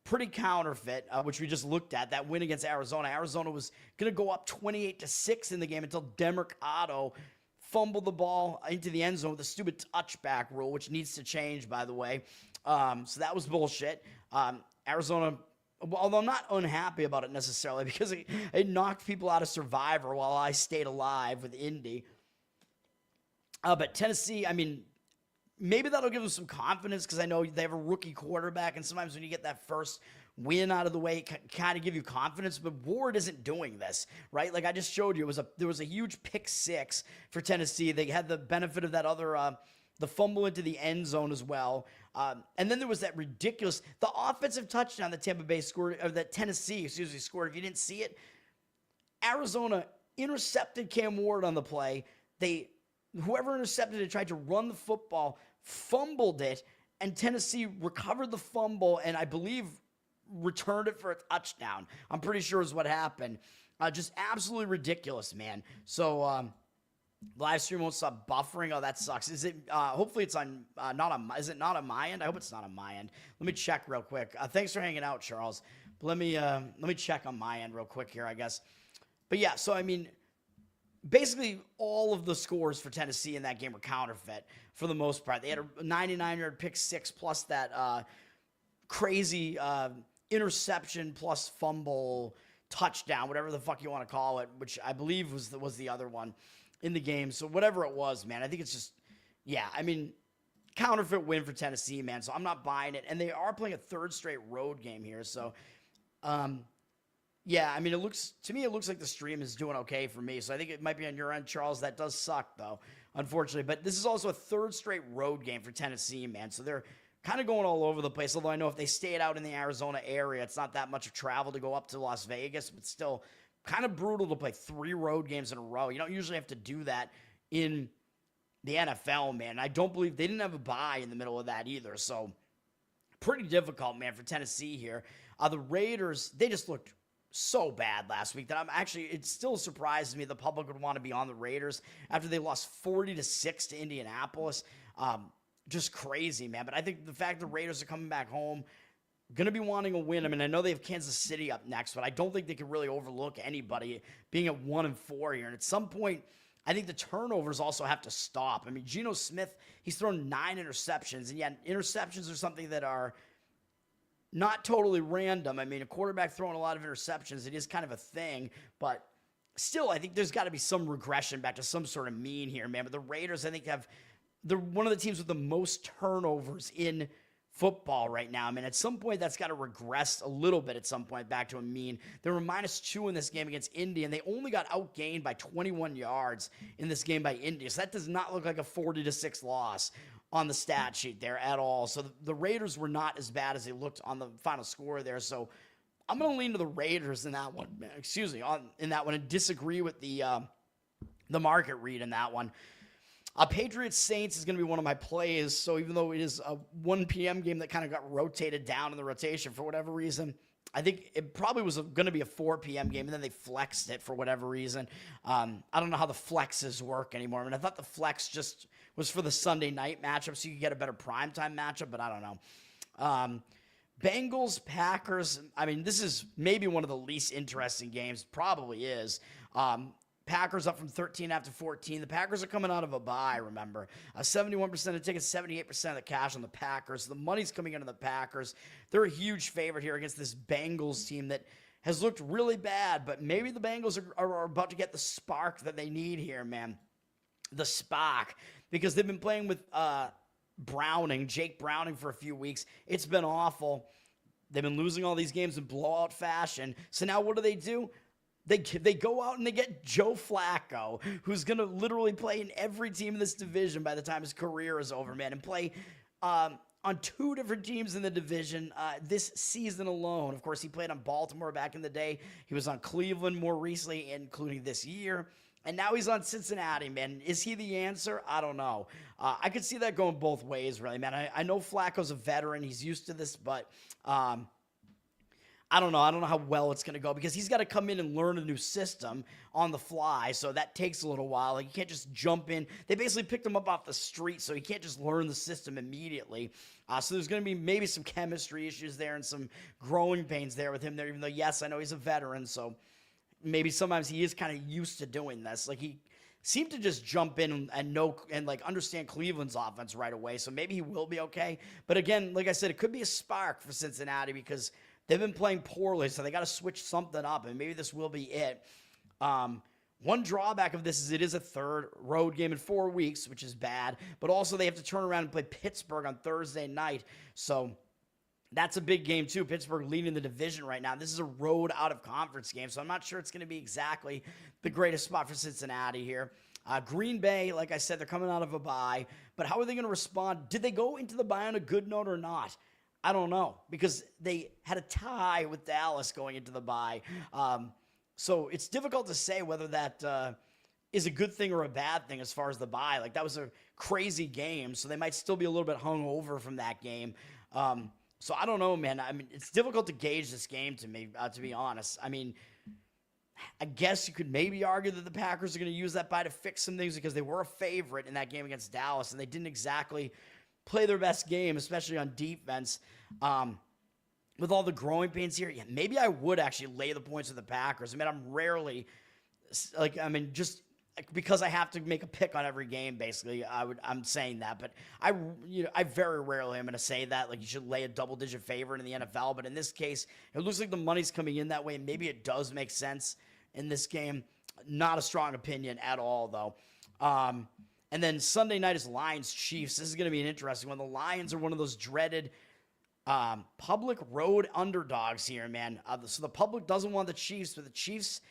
pretty counterfeit, which we just looked at. That win against Arizona. Arizona was going to go up 28-6 in the game until Demercado fumbled the ball into the end zone with a stupid touchback rule, which needs to change, by the way. So that was bullshit. Arizona, although I'm not unhappy about it necessarily because it knocked people out of Survivor while I stayed alive with Indy. But Tennessee, I mean, maybe that'll give them some confidence because I know they have a rookie quarterback, and sometimes when you get that first win out of the way, it kind of give you confidence. But Ward isn't doing this, right? Like I just showed you, there was a huge pick six for Tennessee. They had the benefit of that other the fumble into the end zone as well. And then there was that ridiculous, the offensive touchdown that Tampa Bay scored, or that Tennessee, scored. If you didn't see it, Arizona intercepted Cam Ward on the play. Whoever intercepted it tried to run the football, fumbled it, and Tennessee recovered the fumble and I believe returned it for a touchdown. I'm pretty sure is what happened. Just absolutely ridiculous, man. So live stream won't stop buffering. Oh, that sucks. Is it? Hopefully it's on. Is it not on my end? I hope it's not on my end. Let me check real quick. Thanks for hanging out, Charles. But let me check on my end real quick here, I guess. But yeah, so I mean, basically all of the scores for Tennessee in that game were counterfeit for the most part. They had a 99-yard pick six plus that crazy interception plus fumble touchdown, whatever the fuck you want to call it, which I believe was the other one in the game. So whatever it was, man, I think it's just, yeah, I mean, counterfeit win for Tennessee, man. So I'm not buying it. And they are playing a third straight road game here. So, yeah, I mean, it looks like the stream is doing okay for me. So I think it might be on your end, Charles. That does suck, though, unfortunately. But this is also a third straight road game for Tennessee, man. So they're kind of going all over the place. Although I know if they stayed out in the Arizona area, it's not that much of travel to go up to Las Vegas. But still, kind of brutal to play 3 road games in a row. You don't usually have to do that in the NFL, man. I don't believe they didn't have a bye in the middle of that either. So pretty difficult, man, for Tennessee here. The Raiders, they just looked so bad last week that it still surprises me the public would want to be on the Raiders after they lost 40-6 to Indianapolis. Just crazy, man. But I think the fact the Raiders are coming back home, going to be wanting a win. I mean, I know they have Kansas City up next, but I don't think they can really overlook anybody being at 1-4 here. And at some point, I think the turnovers also have to stop. I mean, Geno Smith, he's thrown 9 interceptions. And yeah, interceptions are something that are not totally random. I mean, a quarterback throwing a lot of interceptions, it is kind of a thing, but still, I think there's got to be some regression back to some sort of mean here, man. But the Raiders, I think, they're one of the teams with the most turnovers in football right now. I mean, at some point, that's got to regress a little bit at some point back to a mean. They were -2 in this game against Indy, and they only got outgained by 21 yards in this game by Indy. So that does not look like a 40-6 loss on the stat sheet there at all. So the Raiders were not as bad as they looked on the final score there. So I'm going to lean to the Raiders in that one. In that one, and disagree with the market read in that one. Patriots Saints is going to be one of my plays. So even though it is a 1 p.m. game that kind of got rotated down in the rotation for whatever reason, I think it probably was going to be a 4 p.m. game, and then they flexed it for whatever reason. I don't know how the flexes work anymore. I mean, I thought the flex just was for the Sunday night matchup so you could get a better primetime matchup, but I don't know. Bengals, Packers, I mean, this is maybe one of the least interesting games. Probably is. Packers up from 13 after 14. The Packers are coming out of a bye, remember. 71% of tickets, 78% of the cash on the Packers. The money's coming into the Packers. They're a huge favorite here against this Bengals team that has looked really bad, but maybe the Bengals are about to get the spark that they need here, man. The spark, because they've been playing with Jake Browning for a few weeks. It's been awful. They've been losing all these games in blowout fashion. So now what do? They go out and they get Joe Flacco, who's going to literally play in every team in this division by the time his career is over, man, and play on 2 different teams in the division this season alone. Of course, he played on Baltimore back in the day. He was on Cleveland more recently, including this year. And now he's on Cincinnati, man. Is he the answer? I don't know. I could see that going both ways, really, man. I know Flacco's a veteran. He's used to this, but I don't know. I don't know how well it's going to go because he's got to come in and learn a new system on the fly, so that takes a little while. Like, you can't just jump in. They basically picked him up off the street, so he can't just learn the system immediately. So there's going to be maybe some chemistry issues there and some growing pains there with him there, even though, yes, I know he's a veteran, so maybe sometimes he is kind of used to doing this. Like, he seemed to just jump in and know and like understand Cleveland's offense right away. So maybe he will be okay. But again, like I said, it could be a spark for Cincinnati because they've been playing poorly. So they got to switch something up, and maybe this will be it. One drawback of this is it is a third road game in 4 weeks, which is bad. But also they have to turn around and play Pittsburgh on Thursday night. So that's a big game, too. Pittsburgh leading the division right now. This is a road out-of-conference game, so I'm not sure it's going to be exactly the greatest spot for Cincinnati here. Green Bay, like I said, they're coming out of a bye, but how are they going to respond? Did they go into the bye on a good note or not? I don't know, because they had a tie with Dallas going into the bye. So it's difficult to say whether that is a good thing or a bad thing as far as the bye. Like, that was a crazy game, so they might still be a little bit hungover from that game. So I don't know, man. I mean, it's difficult to gauge this game to me, to be honest. I mean, I guess you could maybe argue that the Packers are going to use that bye to fix some things because they were a favorite in that game against Dallas, and they didn't exactly play their best game, especially on defense. With all the growing pains here, yeah, maybe I would actually lay the points with the Packers. I mean, I'm rarely, just because I have to make a pick on every game, basically, I'm saying that. But I very rarely am going to say that. Like, you should lay a double-digit favorite in the NFL. But in this case, it looks like the money's coming in that way. Maybe it does make sense in this game. Not a strong opinion at all, though. And then Sunday night is Lions-Chiefs. This is going to be an interesting one. The Lions are one of those dreaded public road underdogs here, man. So the public doesn't want the Chiefs, but the Chiefs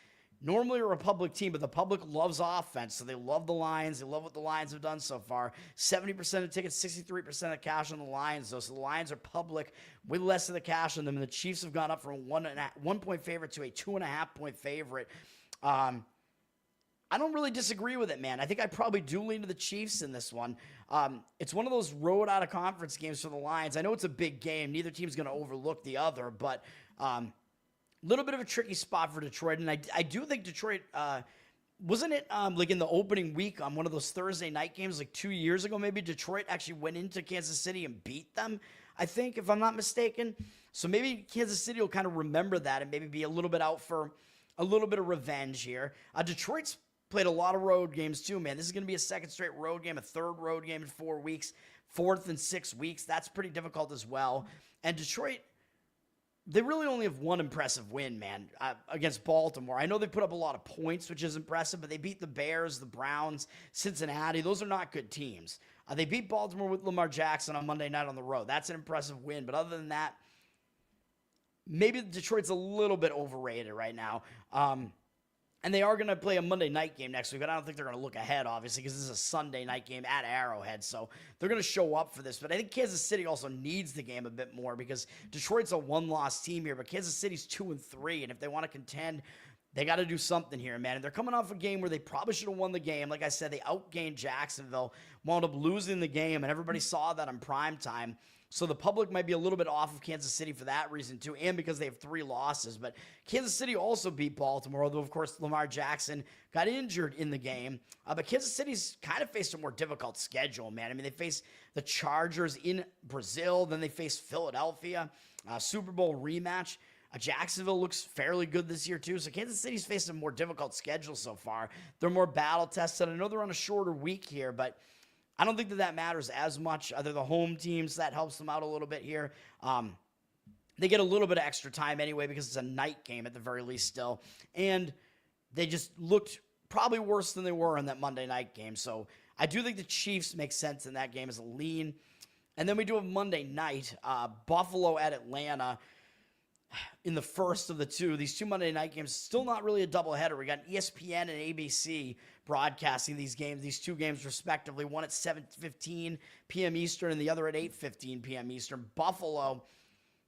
normally are a public team, but the public loves offense, so they love the Lions. They love what the Lions have done so far. 70% of tickets, 63% of cash on the Lions, though. So the Lions are public with less of the cash on them, and the Chiefs have gone up from a 1-point favorite to a 2.5-point favorite. I don't really disagree with it, man. I think I probably do lean to the Chiefs in this one. It's one of those road out of conference games for the Lions. I know it's a big game. Neither team's going to overlook the other, but little bit of a tricky spot for Detroit, and I do think Detroit, wasn't it like in the opening week on one of those Thursday night games like 2 years ago, maybe Detroit actually went into Kansas City and beat them, I think, if I'm not mistaken. So maybe Kansas City will kind of remember that and maybe be a little bit out for a little bit of revenge here. Detroit's played a lot of road games too, man. This is going to be a second straight road game, a third road game in 4 weeks, fourth in 6 weeks. That's pretty difficult as well. And Detroit, they really only have one impressive win, man, against Baltimore. I know they put up a lot of points, which is impressive, but they beat the Bears, the Browns, Cincinnati. Those are not good teams. They beat Baltimore with Lamar Jackson on Monday night on the road. That's an impressive win. But other than that, maybe Detroit's a little bit overrated right now. And they are going to play a Monday night game next week, but I don't think they're going to look ahead, obviously, because this is a Sunday night game at Arrowhead. So they're going to show up for this. But I think Kansas City also needs the game a bit more because Detroit's a one-loss team here, but Kansas City's 2-3. And if they want to contend, they got to do something here, man. And they're coming off a game where they probably should have won the game. Like I said, they outgained Jacksonville, wound up losing the game, and everybody saw that on primetime. So the public might be a little bit off of Kansas City for that reason, too, and because they have 3 losses. But Kansas City also beat Baltimore, although, of course, Lamar Jackson got injured in the game. But Kansas City's kind of faced a more difficult schedule, man. I mean, they face the Chargers in Brazil, then they face Philadelphia, Super Bowl rematch. Jacksonville looks fairly good this year, too. So Kansas City's faced a more difficult schedule so far. They're more battle-tested. I know they're on a shorter week here, but I don't think that matters as much. They're the home teams. That helps them out a little bit here. They get a little bit of extra time anyway because it's a night game at the very least still. And they just looked probably worse than they were in that Monday night game. So I do think the Chiefs make sense in that game as a lean. And then we do have Monday night, Buffalo at Atlanta in the first of the two. These two Monday night games, still not really a doubleheader. We got ESPN and ABC broadcasting these games, these two games respectively, one at 7:15 p.m. Eastern and the other at 8:15 p.m. Eastern. Buffalo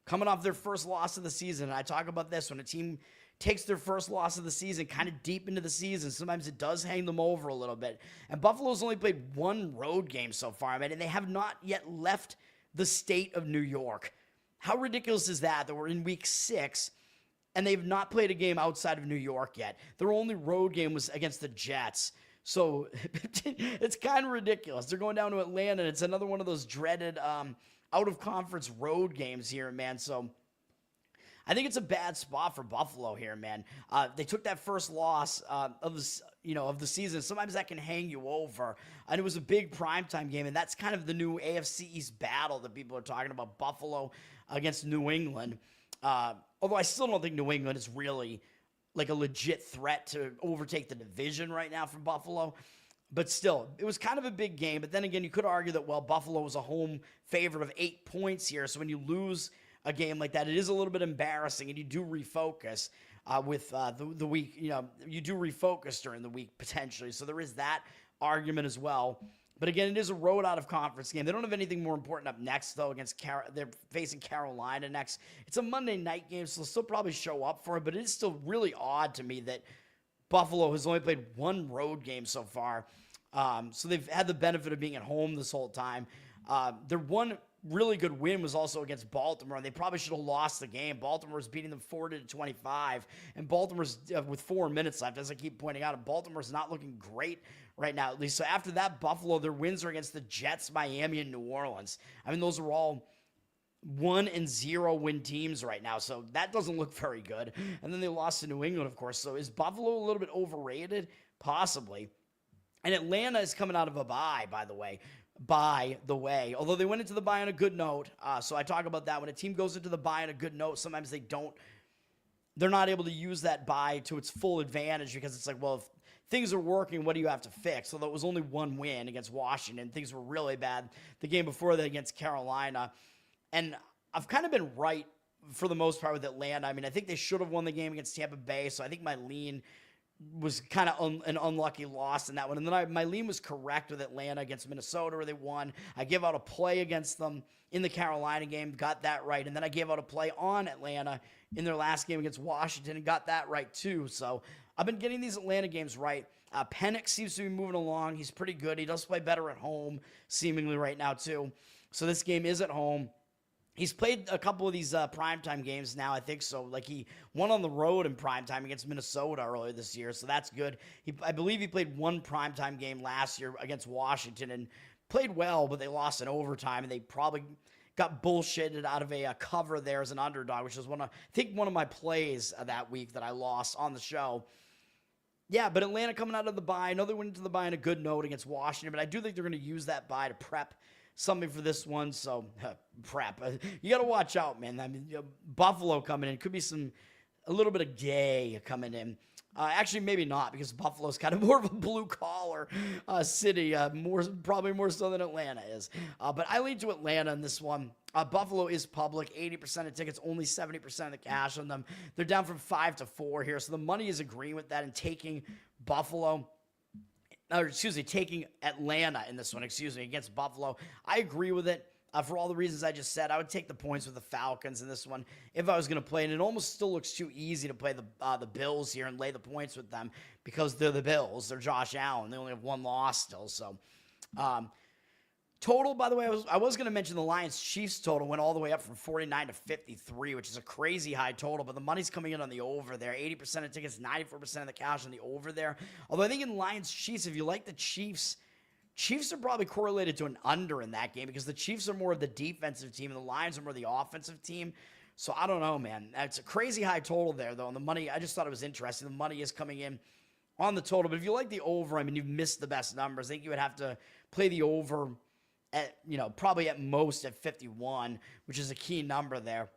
coming off their first loss of the season. And I talk about this when a team takes their first loss of the season kind of deep into the season. Sometimes it does hang them over a little bit. And Buffalo's only played one road game so far, man, and they have not yet left the state of New York. How ridiculous is that we're in week 6 and they've not played a game outside of New York yet? Their only road game was against the Jets. So it's kind of ridiculous. They're going down to Atlanta, and it's another one of those dreaded out-of-conference road games here, man. So I think it's a bad spot for Buffalo here, man. They took that first loss of the season. Sometimes that can hang you over. And it was a big primetime game, and that's kind of the new AFC East battle that people are talking about, Buffalo against New England. Although I still don't think New England is really like a legit threat to overtake the division right now for Buffalo. But still, it was kind of a big game. But then again, you could argue that, well, Buffalo was a home favorite of 8 points here. So when you lose a game like that, it is a little bit embarrassing, and you do refocus with the week. You do refocus during the week potentially. So there is that argument as well. But again, it is a road out of conference game. They don't have anything more important up next, though, against they're facing Carolina next. It's a Monday night game, so they'll still probably show up for it. But it is still really odd to me that Buffalo has only played one road game so far. So they've had the benefit of being at home this whole time. Their one really good win was also against Baltimore, and they probably should have lost the game. Baltimore's beating them 40-25, and Baltimore's with 4 minutes left, as I keep pointing out, and Baltimore's not looking great right now, at least. So after that, Buffalo, their wins are against the Jets, Miami, and New Orleans. I mean, those are all 1-0 win teams right now, so that doesn't look very good. And then they lost to New England, of course. So is Buffalo a little bit overrated? Possibly. And Atlanta is coming out of a bye, by the way. Although they went into the bye on a good note. So I talk about that. When a team goes into the bye on a good note, sometimes they're not able to use that bye to its full advantage, because it's like, well, if things are working, what do you have to fix? Although it was only one win against Washington. Things were really bad the game before that against Carolina. And I've kind of been right for the most part with Atlanta. I mean, I think they should have won the game against Tampa Bay. So I think my lean was kind of an unlucky loss in that one. And then my lean was correct with Atlanta against Minnesota, where they won. I gave out a play against them in the Carolina game, got that right. And then I gave out a play on Atlanta in their last game against Washington and got that right too. So I've been getting these Atlanta games right. Penix seems to be moving along. He's pretty good. He does play better at home, seemingly right now too. So this game is at home. He's played a couple of these primetime games now, I think so. Like, he won on the road in primetime against Minnesota earlier this year, so that's good. I believe he played one primetime game last year against Washington and played well, but they lost in overtime, and they probably got bullshitted out of a cover there as an underdog, which was one of my plays that week that I lost on the show. Yeah, but Atlanta coming out of the bye. I know they went into the bye on a good note against Washington, but I do think they're going to use that bye to prep something for this one. So prep. You got to watch out, man. I mean, Buffalo coming in. Could be a little bit of gay coming in. Actually, maybe not, because Buffalo's kind of more of a blue-collar city, probably more so than Atlanta is. But I lean to Atlanta in this one. Buffalo is public, 80% of tickets, only 70% of the cash on them. They're down from 5 to 4 here, so the money is agreeing with that and taking taking Atlanta in this one, against Buffalo. I agree with it. For all the reasons I just said, I would take the points with the Falcons in this one if I was going to play. And it almost still looks too easy to play the Bills here and lay the points with them, because they're the Bills. They're Josh Allen. They only have one loss still. So, total, by the way, I was going to mention the Lions-Chiefs total went all the way up from 49 to 53, which is a crazy high total. But the money's coming in on the over there. 80% of tickets, 94% of the cash on the over there. Although I think in Lions-Chiefs, if you like the Chiefs are probably correlated to an under in that game, because the Chiefs are more of the defensive team and the Lions are more the offensive team. So I don't know, man. It's a crazy high total there, though. And the money, I just thought it was interesting. The money is coming in on the total. But if you like the over, I mean, you've missed the best numbers. I think you would have to play the over at, probably at most at 51, which is a key number there.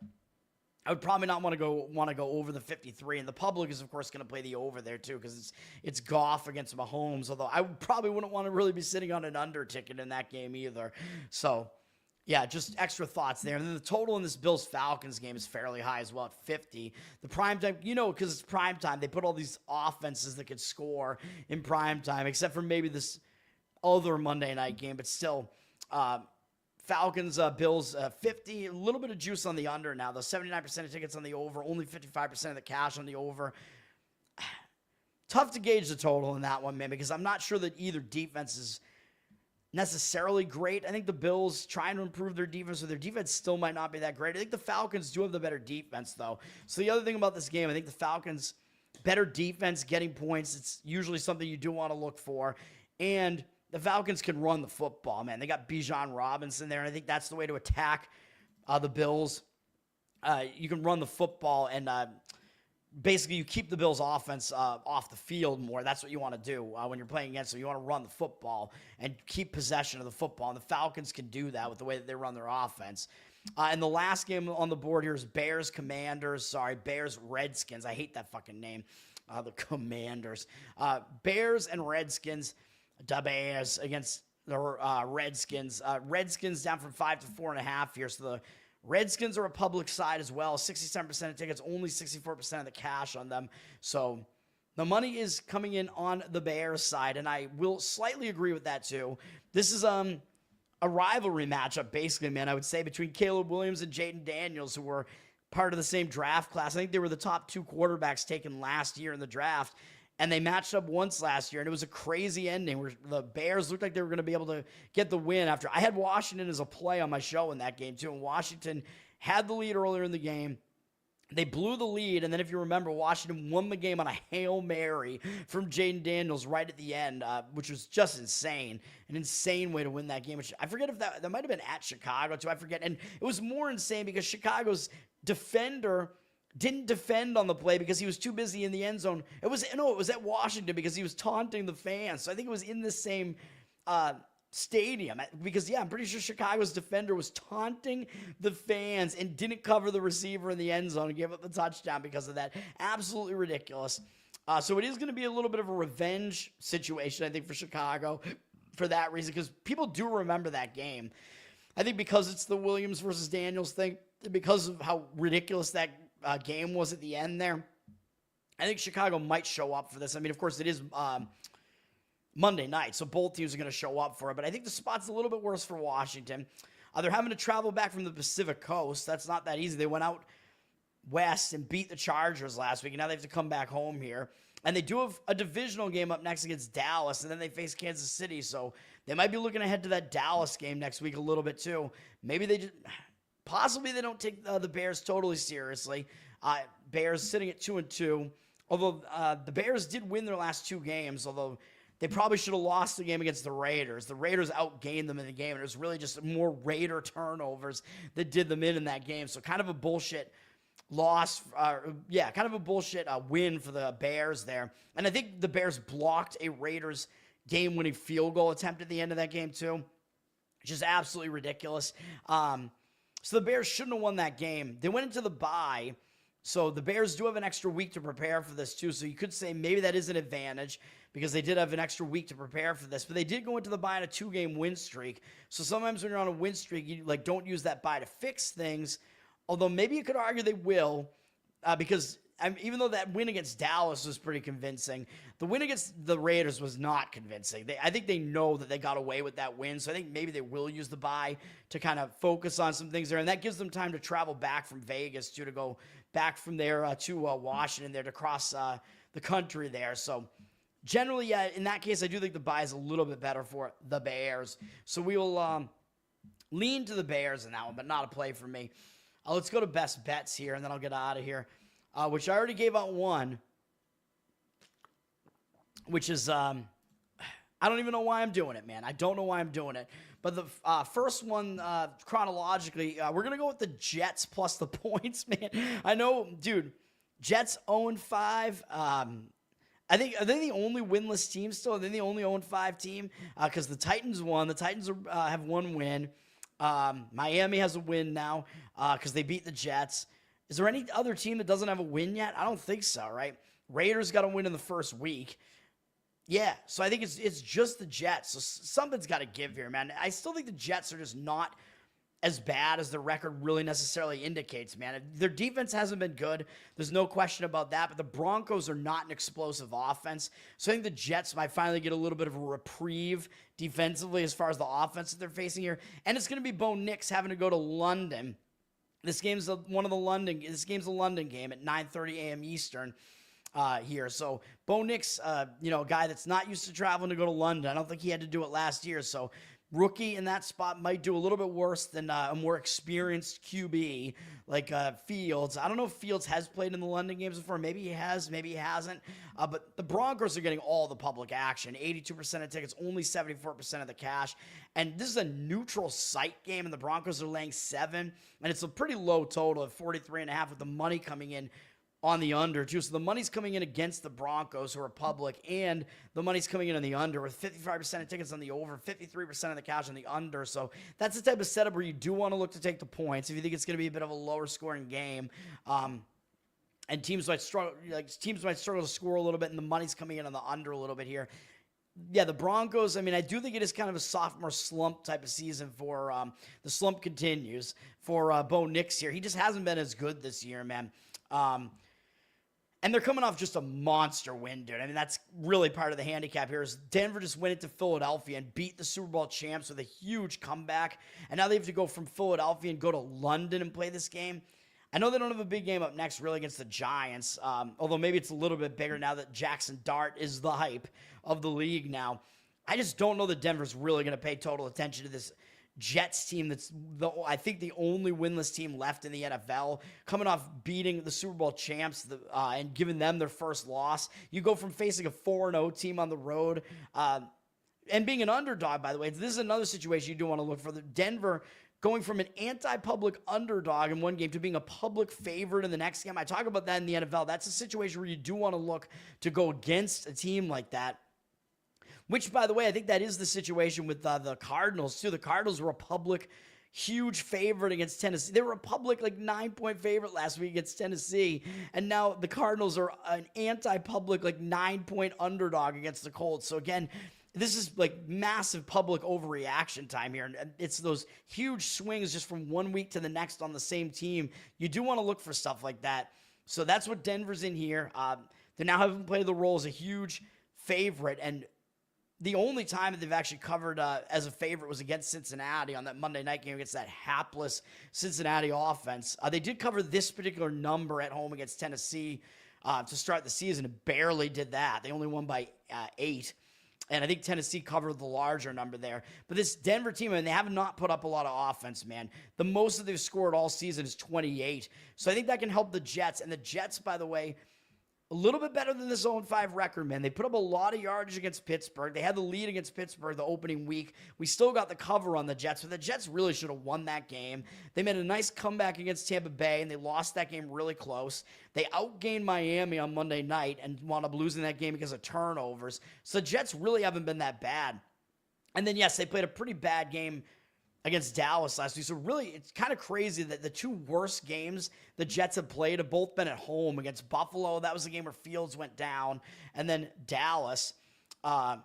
I would probably not want to go over the 53, and the public is of course going to play the over there too because it's Goff against Mahomes. Although I probably wouldn't want to really be sitting on an under ticket in that game either. So yeah, just extra thoughts there. And then the total in this Bills-Falcons game is fairly high as well at 50. The primetime, because it's primetime, they put all these offenses that could score in primetime, except for maybe this other Monday night game. But still, Falcons, Bills, 50. A little bit of juice on the under now, though. 79% of tickets on the over, only 55% of the cash on the over. Tough to gauge the total in that one, man, because I'm not sure that either defense is necessarily great. I think the Bills trying to improve their defense, so their defense still might not be that great. I think the Falcons do have the better defense, though. So the other thing about this game, I think the Falcons, better defense, getting points, it's usually something you do want to look for. And the Falcons can run the football, man. They got Bijan Robinson there, and I think that's the way to attack the Bills. You can run the football, and basically you keep the Bills' offense off the field more. That's what you want to do when you're playing against them. You want to run the football and keep possession of the football, and the Falcons can do that with the way that they run their offense. And the last game on the board here is Bears-Redskins. I hate that fucking name, the Commanders. Bears and Redskins. The Bears against the Redskins. Redskins down from 5 to 4.5 here. So the Redskins are a public side as well. 67% of tickets, only 64% of the cash on them. So the money is coming in on the Bears side, and I will slightly agree with that too. This is a rivalry matchup, basically, man, I would say, between Caleb Williams and Jaden Daniels, who were part of the same draft class. I think they were the top two quarterbacks taken last year in the draft. And they matched up once last year, and it was a crazy ending where the Bears looked like they were going to be able to get the win after. I had Washington as a play on my show in that game, too, and Washington had the lead earlier in the game. They blew the lead, and then if you remember, Washington won the game on a Hail Mary from Jaden Daniels right at the end, which was just insane. An insane way to win that game. Which I forget if that might have been at Chicago, too. I forget. And it was more insane because Chicago's defender didn't defend on the play because he was too busy in the end zone. It was at Washington because he was taunting the fans. So I think it was in the same stadium because, yeah, I'm pretty sure Chicago's defender was taunting the fans and didn't cover the receiver in the end zone and gave up the touchdown because of that. Absolutely ridiculous. So it is going to be a little bit of a revenge situation, I think, for Chicago for that reason because people do remember that game. I think because it's the Williams versus Daniels thing, because of how ridiculous that game was at the end there, I think Chicago might show up for this. I mean, of course, it is Monday night, so both teams are going to show up for it, but I think the spot's a little bit worse for Washington. They're having to travel back from the Pacific Coast. That's not that easy. They went out west and beat the Chargers last week, and now they have to come back home here. And they do have a divisional game up next against Dallas, and then they face Kansas City, so they might be looking ahead to that Dallas game next week a little bit too. Maybe they just... Possibly they don't take the Bears totally seriously. Bears sitting at 2-2. Although the Bears did win their last two games, although they probably should have lost the game against the Raiders. The Raiders outgained them in the game, and it was really just more Raider turnovers that did them in that game. So kind of a bullshit loss. Kind of a bullshit win for the Bears there. And I think the Bears blocked a Raiders game-winning field goal attempt at the end of that game too, which is absolutely ridiculous. So the Bears shouldn't have won that game. They went into the bye, so the Bears do have an extra week to prepare for this too. So you could say maybe that is an advantage because they did have an extra week to prepare for this. But they did go into the bye on a 2-game win streak. So sometimes when you're on a win streak, you don't use that bye to fix things. Although maybe you could argue they will because even though that win against Dallas was pretty convincing, the win against the Raiders was not convincing. I think they know that they got away with that win, so I think maybe they will use the bye to kind of focus on some things there, and that gives them time to travel back from Vegas to go back from there to Washington there to cross the country there. So generally, yeah, in that case, I do think the bye is a little bit better for the Bears. So we will lean to the Bears in that one, but not a play for me. Let's go to best bets here, and then I'll get out of here. Which I already gave out one, which is, I don't even know why I'm doing it, man. I don't know why I'm doing it. But the first one, chronologically, we're going to go with the Jets plus the points, man. I know, dude, Jets 0-5. I think are they the only winless team still? Are they the only 0-5 team? Because the Titans won. The Titans have one win. Miami has a win now because they beat the Jets. Is there any other team that doesn't have a win yet? I don't think so, right? Raiders got a win in the first week. Yeah, so I think it's just the Jets. So something's got to give here, man. I still think the Jets are just not as bad as their record really necessarily indicates, man. Their defense hasn't been good. There's no question about that, but the Broncos are not an explosive offense. So I think the Jets might finally get a little bit of a reprieve defensively as far as the offense that they're facing here. And it's going to be Bo Nix having to go to London. This game's a London game at 9:30 a.m. Eastern. Here. So Bo Nix, a guy that's not used to traveling to go to London. I don't think he had to do it last year. So rookie in that spot might do a little bit worse than a more experienced QB like Fields. I don't know if Fields has played in the London games before. Maybe he has, maybe he hasn't. But the Broncos are getting all the public action. 82% of tickets, only 74% of the cash. And this is a neutral site game, and the Broncos are laying 7. And it's a pretty low total of 43.5 with the money coming in on the under, too. So the money's coming in against the Broncos, who are public, and the money's coming in on the under with 55% of tickets on the over, 53% of the cash on the under. So that's the type of setup where you do want to look to take the points if you think it's going to be a bit of a lower scoring game. And teams might struggle to score a little bit, and the money's coming in on the under a little bit here. Yeah, the Broncos, I do think it is kind of a sophomore slump type of season for the slump continues for Bo Nix here. He just hasn't been as good this year, man. And they're coming off just a monster win, dude. That's really part of the handicap here is Denver just went into Philadelphia and beat the Super Bowl champs with a huge comeback. And now they have to go from Philadelphia and go to London and play this game. I know they don't have a big game up next really against the Giants, although maybe it's a little bit bigger now that Jackson Dart is the hype of the league now. I just don't know that Denver's really going to pay total attention to this Jets team that's, I think, the only winless team left in the NFL, coming off beating the Super Bowl champs and giving them their first loss. You go from facing a 4-0 team on the road and being an underdog, by the way. This is another situation you do want to look for. Denver going from an anti-public underdog in one game to being a public favorite in the next game. I talk about that in the NFL. That's a situation where you do want to look to go against a team like that. Which, by the way, I think that is the situation with the Cardinals, too. The Cardinals were a public, huge favorite against Tennessee. They were a public, 9-point favorite last week against Tennessee. And now the Cardinals are an anti-public, 9-point underdog against the Colts. So, again, this is, massive public overreaction time here. And it's those huge swings just from one week to the next on the same team. You do want to look for stuff like that. So that's what Denver's in here. They now haven't played the role as a huge favorite. And the only time that they've actually covered as a favorite was against Cincinnati on that Monday night game against that hapless Cincinnati offense. They did cover this particular number at home against Tennessee to start the season and barely did that. They only won by 8. And I think Tennessee covered the larger number there. But this Denver team, they have not put up a lot of offense, man. The most that they've scored all season is 28. So I think that can help the Jets. And the Jets, by the way, a little bit better than the 0-5 record, man. They put up a lot of yardage against Pittsburgh. They had the lead against Pittsburgh the opening week. We still got the cover on the Jets, but the Jets really should have won that game. They made a nice comeback against Tampa Bay, and they lost that game really close. They outgained Miami on Monday night and wound up losing that game because of turnovers. So the Jets really haven't been that bad. And then, yes, they played a pretty bad game against Dallas last week. So really, it's kind of crazy that the two worst games the Jets have played have both been at home. Against Buffalo, that was the game where Fields went down. And then Dallas, although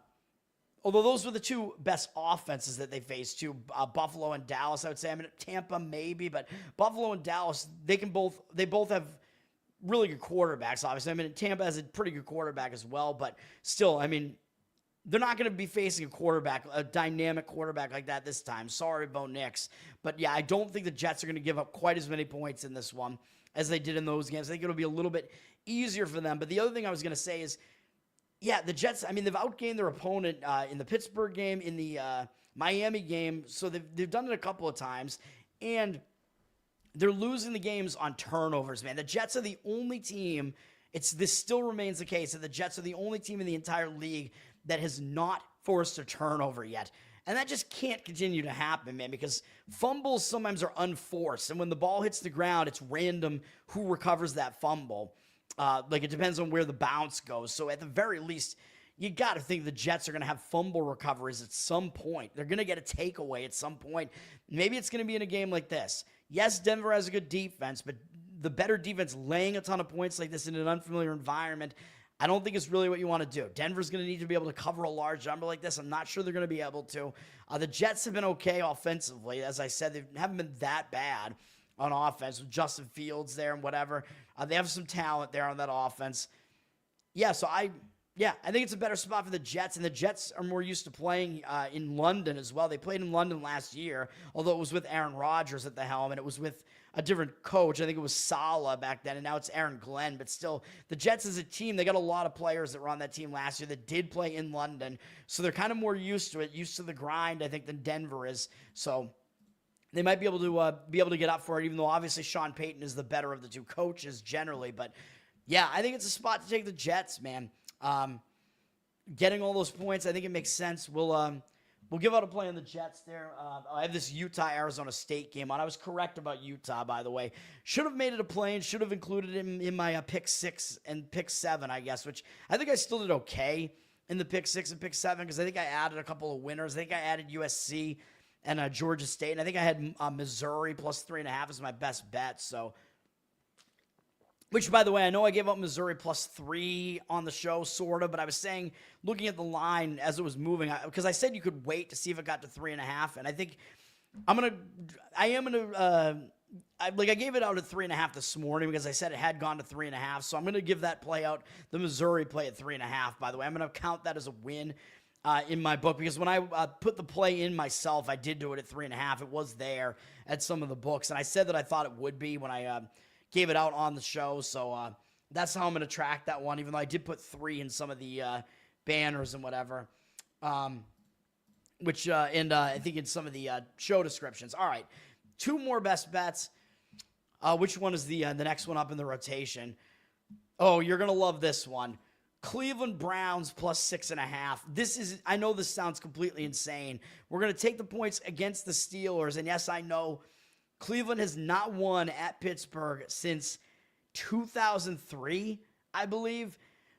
those were the two best offenses that they faced too, Buffalo and Dallas, I would say. Tampa maybe, but Buffalo and Dallas, they both have really good quarterbacks, obviously. Tampa has a pretty good quarterback as well, but still, they're not going to be facing a dynamic quarterback like that this time. Sorry, Bo Nix. But, yeah, I don't think the Jets are going to give up quite as many points in this one as they did in those games. I think it'll be a little bit easier for them. But the other thing I was going to say is, yeah, the Jets, they've outgained their opponent in the Pittsburgh game, in the Miami game. So they've done it a couple of times. And they're losing the games on turnovers, man. The Jets are the only team, this still remains the case, that the Jets are the only team in the entire league that has not forced a turnover yet. And that just can't continue to happen, man, because fumbles sometimes are unforced. And when the ball hits the ground, it's random who recovers that fumble. It depends on where the bounce goes. So at the very least, you got to think the Jets are going to have fumble recoveries at some point. They're going to get a takeaway at some point. Maybe it's going to be in a game like this. Yes, Denver has a good defense, but the better defense laying a ton of points like this in an unfamiliar environment, I don't think it's really what you want to do. Denver's going to need to be able to cover a large number like this. I'm not sure they're going to be able to. The Jets have been okay offensively. As I said, they haven't been that bad on offense with Justin Fields there and whatever. They have some talent there on that offense. Yeah, so I think it's a better spot for the Jets, and the Jets are more used to playing in London as well. They played in London last year, although it was with Aaron Rodgers at the helm, and it was with a different coach. I think it was Saleh back then, and now it's Aaron Glenn. But still, the Jets as a team, they got a lot of players that were on that team last year that did play in London, so they're kind of more used to it, used to the grind, I think, than Denver is. So they might be able to get up for it, even though obviously Sean Payton is the better of the two coaches generally. But yeah, I think it's a spot to take the Jets, man. Getting all those points, I think it makes sense. We'll give out a play on the Jets there. I have this Utah-Arizona State game on. I was correct about Utah, by the way. Should have made it a play and should have included it in my pick 6 and pick 7, I guess, which I think I still did okay in the pick 6 and pick 7 because I think I added a couple of winners. I think I added USC and Georgia State, and I think I had Missouri plus 3.5 as my best bet. So, which, by the way, I know I gave up Missouri plus 3 on the show, sort of, but I was saying, looking at the line as it was moving, because I said you could wait to see if it got to 3.5, and I think I gave it out at 3.5 this morning because I said it had gone to 3.5, so I'm going to give that play out, the Missouri play at 3.5, by the way. I'm going to count that as a win in my book because when I put the play in myself, I did do it at 3.5. It was there at some of the books, and I said that I thought it would be when I gave it out on the show, so that's how I'm going to track that one, even though I did put 3 in some of the banners and whatever, I think in some of the show descriptions. All right, 2 more best bets. Which one is the next one up in the rotation? Oh, you're going to love this one. Cleveland Browns plus 6.5. I know this sounds completely insane. We're going to take the points against the Steelers, and yes, I know Cleveland has not won at Pittsburgh since 2003, I believe.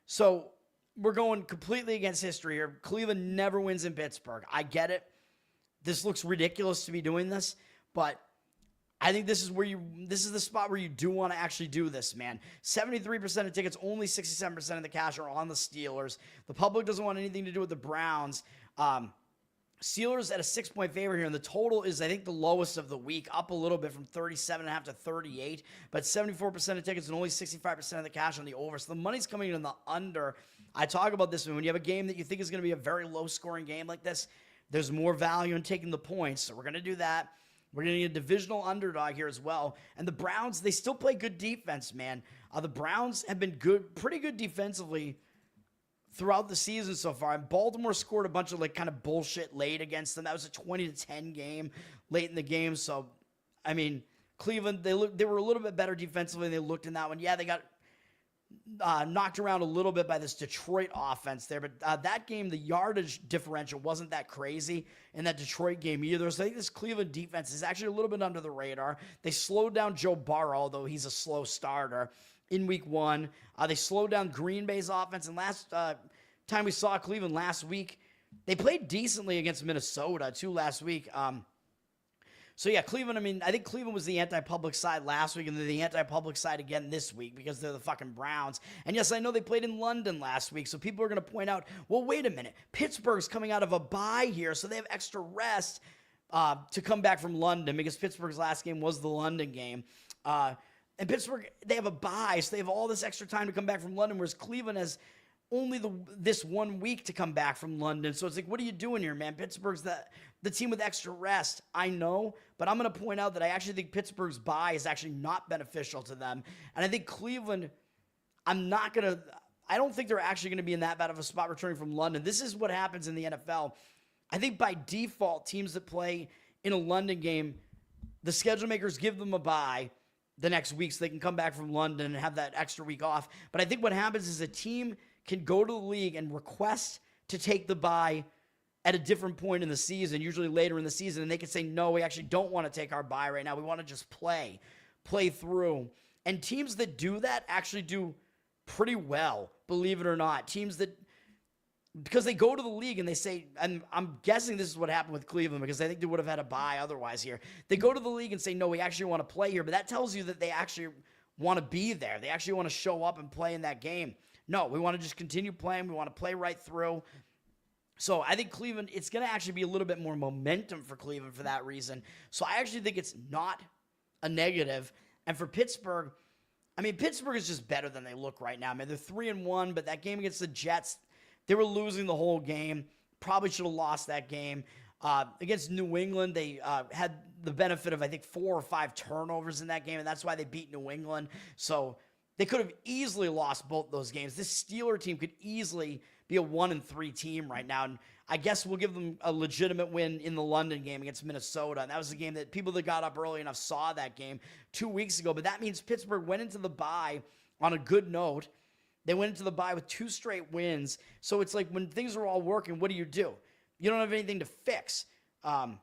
So we're going completely against history here. Cleveland never wins in Pittsburgh. I get it. This looks ridiculous to be doing this, but I think this is the spot where you do want to actually do this, man. 73% of tickets, only 67% of the cash are on the Steelers. The public doesn't want anything to do with the Browns. Steelers at a 6-point favorite here, and the total is, I think, the lowest of the week, up a little bit from 37.5 to 38, but 74% of tickets and only 65% of the cash on the over. So the money's coming in on the under. I talk about this when you have a game that you think is going to be a very low-scoring game like this, there's more value in taking the points, so we're going to do that. We're going to need a divisional underdog here as well. And the Browns, they still play good defense, man. The Browns have been pretty good defensively throughout the season so far. And Baltimore scored a bunch of kind of bullshit late against them. That was a 20-10 game late in the game. So, I mean, Cleveland, they were a little bit better defensively than they looked in that one. Yeah, they got knocked around a little bit by this Detroit offense there. But that game, the yardage differential wasn't that crazy in that Detroit game either. So I think this Cleveland defense is actually a little bit under the radar. They slowed down Joe Burrow, although he's a slow starter, in week 1. They slowed down Green Bay's offense. And last time we saw Cleveland last week, they played decently against Minnesota, too, last week. So, yeah, Cleveland, I mean, I think Cleveland was the anti-public side last week, and they're the anti-public side again this week because they're the fucking Browns. And, yes, I know they played in London last week, so people are going to point out, well, wait a minute. Pittsburgh's coming out of a bye here, so they have extra rest to come back from London because Pittsburgh's last game was the London game. And Pittsburgh, they have a bye, so they have all this extra time to come back from London, whereas Cleveland has only this 1 week to come back from London. So it's like, what are you doing here, man? Pittsburgh's the team with extra rest. I know, but I'm going to point out that I actually think Pittsburgh's bye is actually not beneficial to them. And I think Cleveland, I don't think they're actually going to be in that bad of a spot returning from London. This is what happens in the NFL. I think by default, teams that play in a London game, the schedule makers give them a bye the next week so they can come back from London and have that extra week off. But I think what happens is a team can go to the league and request to take the bye at a different point in the season, usually later in the season, and they can say, no, we actually don't want to take our bye right now. We want to just play through. And teams that do that actually do pretty well, believe it or not. Teams that, because they go to the league and they say, and I'm guessing this is what happened with Cleveland because I think they would have had a bye otherwise here. They go to the league and say, no, we actually want to play here, but that tells you that they actually want to be there. They actually want to show up and play in that game. No, we want to just continue playing. We want to play right through. So I think Cleveland, it's going to actually be a little bit more momentum for Cleveland for that reason. So I actually think it's not a negative. And for Pittsburgh, I mean, Pittsburgh is just better than they look right now. I mean, they're 3-1, but that game against the Jets, they were losing the whole game. Probably should have lost that game. Against New England, they had the benefit of, I think, 4 or 5 turnovers in that game, and that's why they beat New England. So they could have easily lost both those games. This Steeler team could easily be a 1-3 team right now. And I guess we'll give them a legitimate win in the London game against Minnesota. And that was the game that people that got up early enough saw that game 2 weeks ago. But that means Pittsburgh went into the bye on a good note. They went into the bye with 2 straight wins. So it's like when things are all working, what do? You don't have anything to fix. And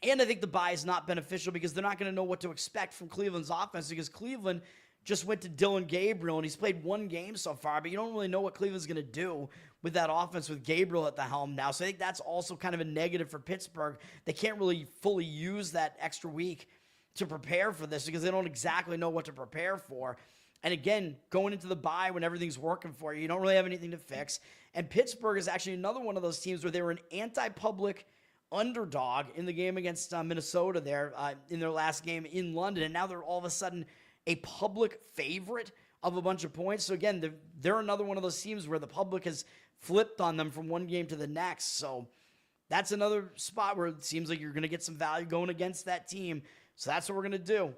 I think the bye is not beneficial because they're not going to know what to expect from Cleveland's offense because Cleveland just went to Dylan Gabriel, and he's played 1 game so far, but you don't really know what Cleveland's going to do with that offense with Gabriel at the helm now. So I think that's also kind of a negative for Pittsburgh. They can't really fully use that extra week to prepare for this because they don't exactly know what to prepare for. And again, going into the bye when everything's working for you, you don't really have anything to fix. And Pittsburgh is actually another one of those teams where they were an anti-public underdog in the game against Minnesota there in their last game in London. And now they're all of a sudden a public favorite of a bunch of points. So again, they're another one of those teams where the public has flipped on them from one game to the next. So that's another spot where it seems like you're going to get some value going against that team. So that's what we're going to do.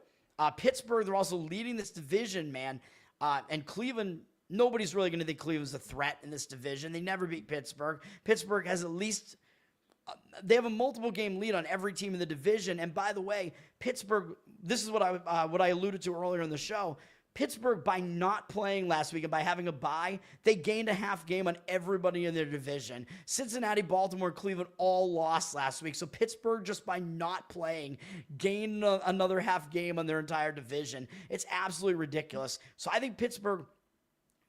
Pittsburgh, they're also leading this division, man. And Cleveland, nobody's really going to think Cleveland's a threat in this division. They never beat Pittsburgh. Pittsburgh has at least, they have a multiple game lead on every team in the division. And by the way, Pittsburgh, this is what I alluded to earlier in the show. Pittsburgh, by not playing last week and by having a bye, they gained a half game on everybody in their division. Cincinnati, Baltimore, Cleveland all lost last week. So Pittsburgh, just by not playing, gained another half game on their entire division. It's absolutely ridiculous. So I think Pittsburgh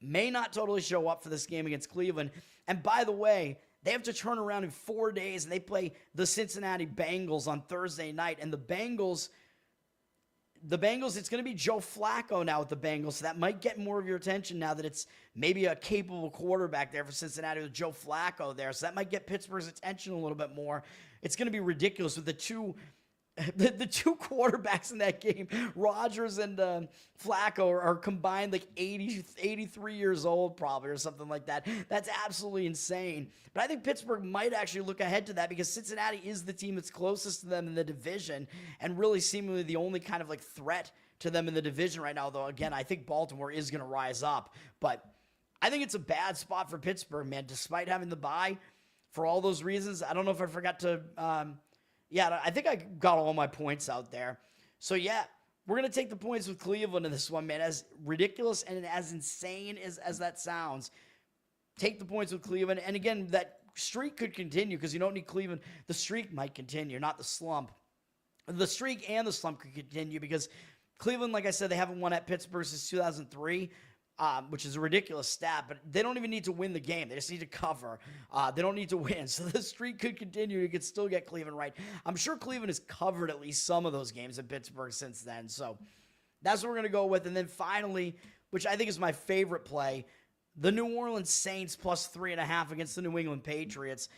may not totally show up for this game against Cleveland. And by the way, they have to turn around in 4 days, and they play the Cincinnati Bengals on Thursday night. And the Bengals, it's going to be Joe Flacco now with the Bengals, so that might get more of your attention now that it's maybe a capable quarterback there for Cincinnati with Joe Flacco there. So that might get Pittsburgh's attention a little bit more. It's going to be ridiculous with the two quarterbacks in that game, Rodgers and Flacco, are combined like 83 years old probably or something like that. That's absolutely insane. But I think Pittsburgh might actually look ahead to that because Cincinnati is the team that's closest to them in the division and really seemingly the only kind of like threat to them in the division right now. Though, again, I think Baltimore is going to rise up. But I think it's a bad spot for Pittsburgh, man, despite having the bye for all those reasons. I don't know if I forgot to... Yeah, I think I got all my points out there. So, yeah, we're going to take the points with Cleveland in this one, man. As ridiculous and as insane as that sounds, take the points with Cleveland. And, again, that streak could continue because you don't need Cleveland. The streak might continue, not the slump. The streak and the slump could continue because Cleveland, like I said, they haven't won at Pittsburgh since 2003. Which is a ridiculous stat, but they don't even need to win the game. They just need to cover. They don't need to win. So the streak could continue. You could still get Cleveland right. I'm sure Cleveland has covered at least some of those games in Pittsburgh since then. So that's what we're going to go with. And then finally, which I think is my favorite play, the New Orleans Saints plus 3.5 against the New England Patriots.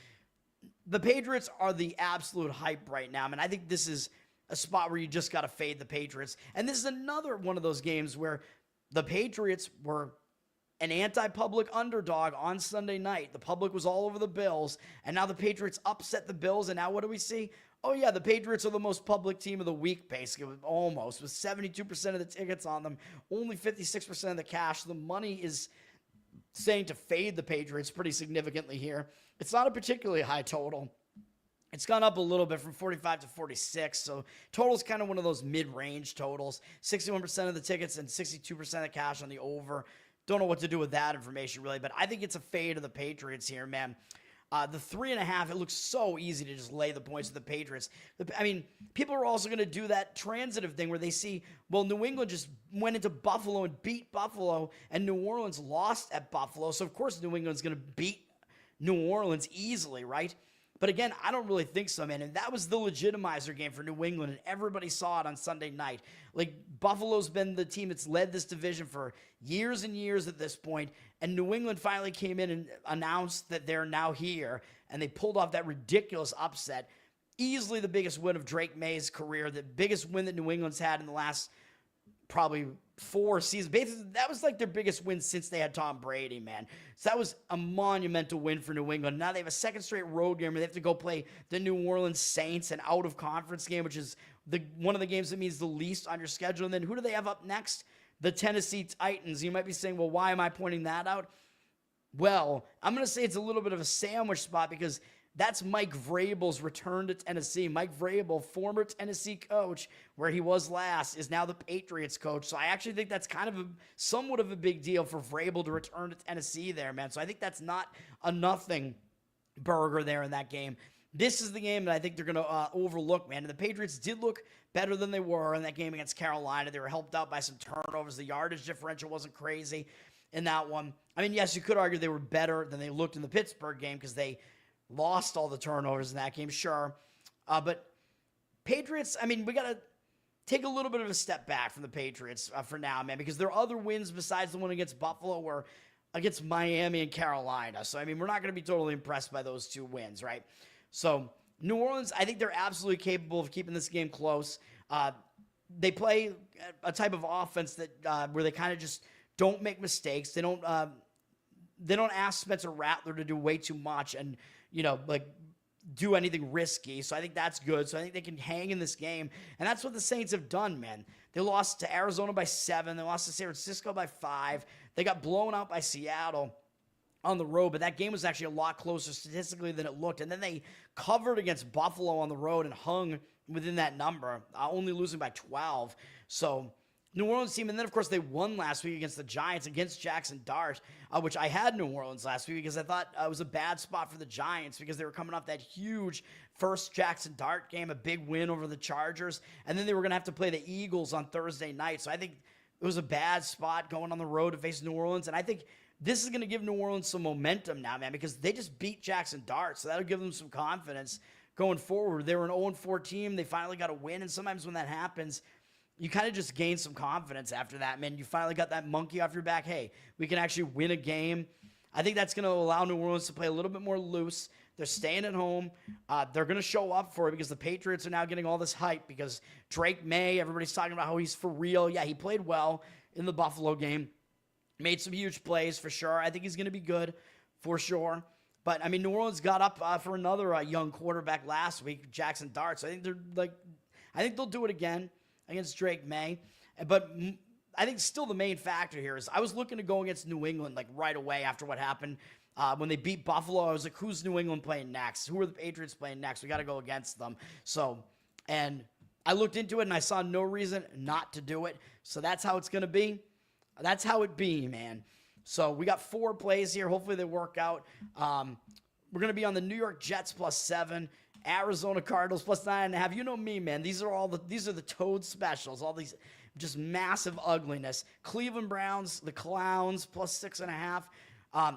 The Patriots are the absolute hype right now. I mean, I think this is a spot where you just got to fade the Patriots. And this is another one of those games where the Patriots were an anti-public underdog on Sunday night. The public was all over the Bills, and now the Patriots upset the Bills, and now what do we see? Oh, yeah, the Patriots are the most public team of the week, basically, almost, with 72% of the tickets on them, only 56% of the cash. The money is saying to fade the Patriots pretty significantly here. It's not a particularly high total. It's gone up a little bit from 45 to 46, so total's kind of one of those mid-range totals. 61% of the tickets and 62% of the cash on the over. Don't know what to do with that information, really, but I think it's a fade of the Patriots here, man. The 3.5, it looks so easy to just lay the points of the Patriots. I mean, people are also going to do that transitive thing where they see, well, New England just went into Buffalo and beat Buffalo, and New Orleans lost at Buffalo, so of course New England's going to beat New Orleans easily, right? But again, I don't really think so, man. And that was the legitimizer game for New England, and everybody saw it on Sunday night. Like, Buffalo's been the team that's led this division for years and years at this point, and New England finally came in and announced that they're now here, and they pulled off that ridiculous upset. Easily the biggest win of Drake May's career, the biggest win that New England's had in the last probably 4 seasons. Basically, that was like their biggest win since they had Tom Brady, man. So that was a monumental win for New England. Now they have a second straight road game where they have to go play the New Orleans Saints, an out-of-conference game, which is one of the games that means the least on your schedule. And then who do they have up next? The Tennessee Titans. You might be saying, well, why am I pointing that out? Well, I'm going to say it's a little bit of a sandwich spot because that's Mike Vrabel's return to Tennessee. Mike Vrabel, former Tennessee coach, where he was last, is now the Patriots coach. So I actually think that's kind of somewhat of a big deal for Vrabel to return to Tennessee there, man. So I think that's not a nothing burger there in that game. This is the game that I think they're going to overlook, man. And the Patriots did look better than they were in that game against Carolina. They were helped out by some turnovers. The yardage differential wasn't crazy in that one. I mean, yes, you could argue they were better than they looked in the Pittsburgh game because they lost all the turnovers in that game, sure. But Patriots, I mean, we got to take a little bit of a step back from the Patriots for now, man, because there are other wins besides the one against Buffalo or against Miami and Carolina. So, I mean, we're not going to be totally impressed by those 2 wins, right? So, New Orleans, I think they're absolutely capable of keeping this game close. They play a type of offense that where they kind of just don't make mistakes. They don't ask Spencer Rattler to do way too much and, like do anything risky. So I think that's good. So I think they can hang in this game. And that's what the Saints have done, man. They lost to Arizona by 7. They lost to San Francisco by 5. They got blown out by Seattle on the road, but that game was actually a lot closer statistically than it looked. And then they covered against Buffalo on the road and hung within that number, only losing by 12. So New Orleans team, and then, of course, they won last week against the Giants, against Jackson Dart, which I had New Orleans last week because I thought it was a bad spot for the Giants because they were coming off that huge first Jackson Dart game, a big win over the Chargers, and then they were going to have to play the Eagles on Thursday night. So I think it was a bad spot going on the road to face New Orleans, and I think this is going to give New Orleans some momentum now, man, because they just beat Jackson Dart, so that'll give them some confidence going forward. They were an 0-4 team. They finally got a win, and sometimes when that happens, you kind of just gain some confidence after that, man. You finally got that monkey off your back. Hey, we can actually win a game. I think that's going to allow New Orleans to play a little bit more loose. They're staying at home. They're going to show up for it because the Patriots are now getting all this hype because Drake May, everybody's talking about how he's for real. Yeah, he played well in the Buffalo game. Made some huge plays for sure. I think he's going to be good for sure. But, I mean, New Orleans got up for another young quarterback last week, Jackson Dart. So I think they'll do it again against Drake May. But I think still the main factor here is I was looking to go against New England like right away after what happened when they beat Buffalo. I was like, who's New England playing next? Who are the Patriots playing next? We got to go against them. So, and I looked into it and I saw no reason not to do it. So that's how it's going to be. That's how it be, man. So we got 4 plays here. Hopefully they work out. We're going to be on the New York Jets +7. Arizona Cardinals +9.5. You know me, man. These are the toad specials. All these just massive ugliness. Cleveland Browns, the Clowns +6.5.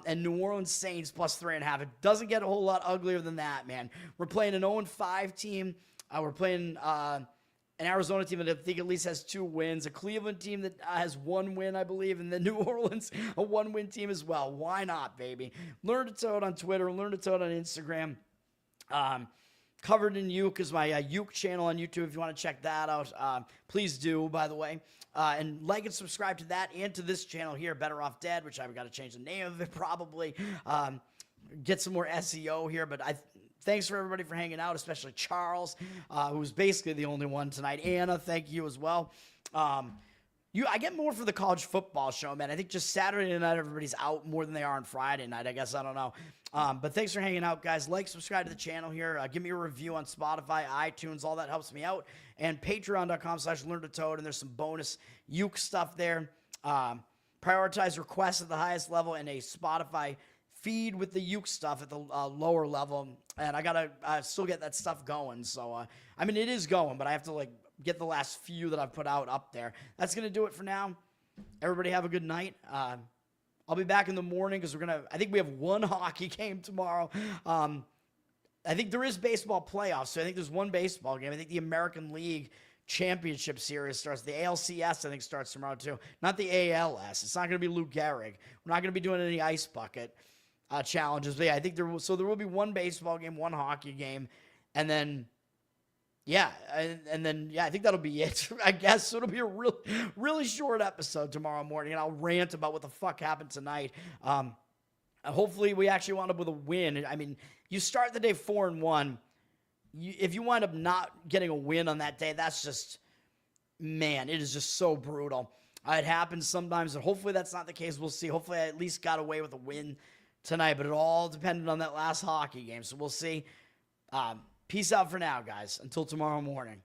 And New Orleans Saints +3.5. It doesn't get a whole lot uglier than that, man. We're playing an 0-5 team. We're playing an Arizona team that I think at least has 2 wins. A Cleveland team that has 1 win, I believe. And then New Orleans, a 1-win team as well. Why not, baby? Learn to Toad on Twitter. Learn to Toad on Instagram. Covered in Uke is my Uke channel on YouTube if you want to check that out. Please do, by the way. And like and subscribe to that and to this channel here, Bettor Off Dead, which I've got to change the name of it probably. Get some more SEO here. But thanks for everybody for hanging out, especially Charles, who's basically the only one tonight. Anna, thank you as well. I get more for the college football show, man. I think just Saturday night, everybody's out more than they are on Friday night. I guess, I don't know. But thanks for hanging out, guys. Like, subscribe to the channel here. Give me a review on Spotify, iTunes. All that helps me out. And patreon.com/learntotode. And there's some bonus Uke stuff there. Prioritize requests at the highest level and a Spotify feed with the Uke stuff at the lower level. And I got to still get that stuff going. So, I mean, it is going, but I have to, get the last few that I've put out up there. That's going to do it for now. Everybody have a good night. I'll be back in the morning because I think we have 1 hockey game tomorrow. I think there is baseball playoffs, so I think there's one baseball game. I think the American League Championship Series starts. The ALCS, I think, starts tomorrow, too. Not the ALS. It's not going to be Lou Gehrig. We're not going to be doing any ice bucket challenges. But, yeah, I think there will be one baseball game, one hockey game, and then, yeah, I think that'll be it, I guess. So it'll be a really short episode tomorrow morning, and I'll rant about what the fuck happened tonight. Hopefully we actually wound up with a win. I mean, you start the day 4-1. If you wind up not getting a win on that day, that's just, man, it is just so brutal. It happens sometimes, and hopefully that's not the case. We'll see. Hopefully I at least got away with a win tonight, but it all depended on that last hockey game, so we'll see. Peace out for now, guys. Until tomorrow morning.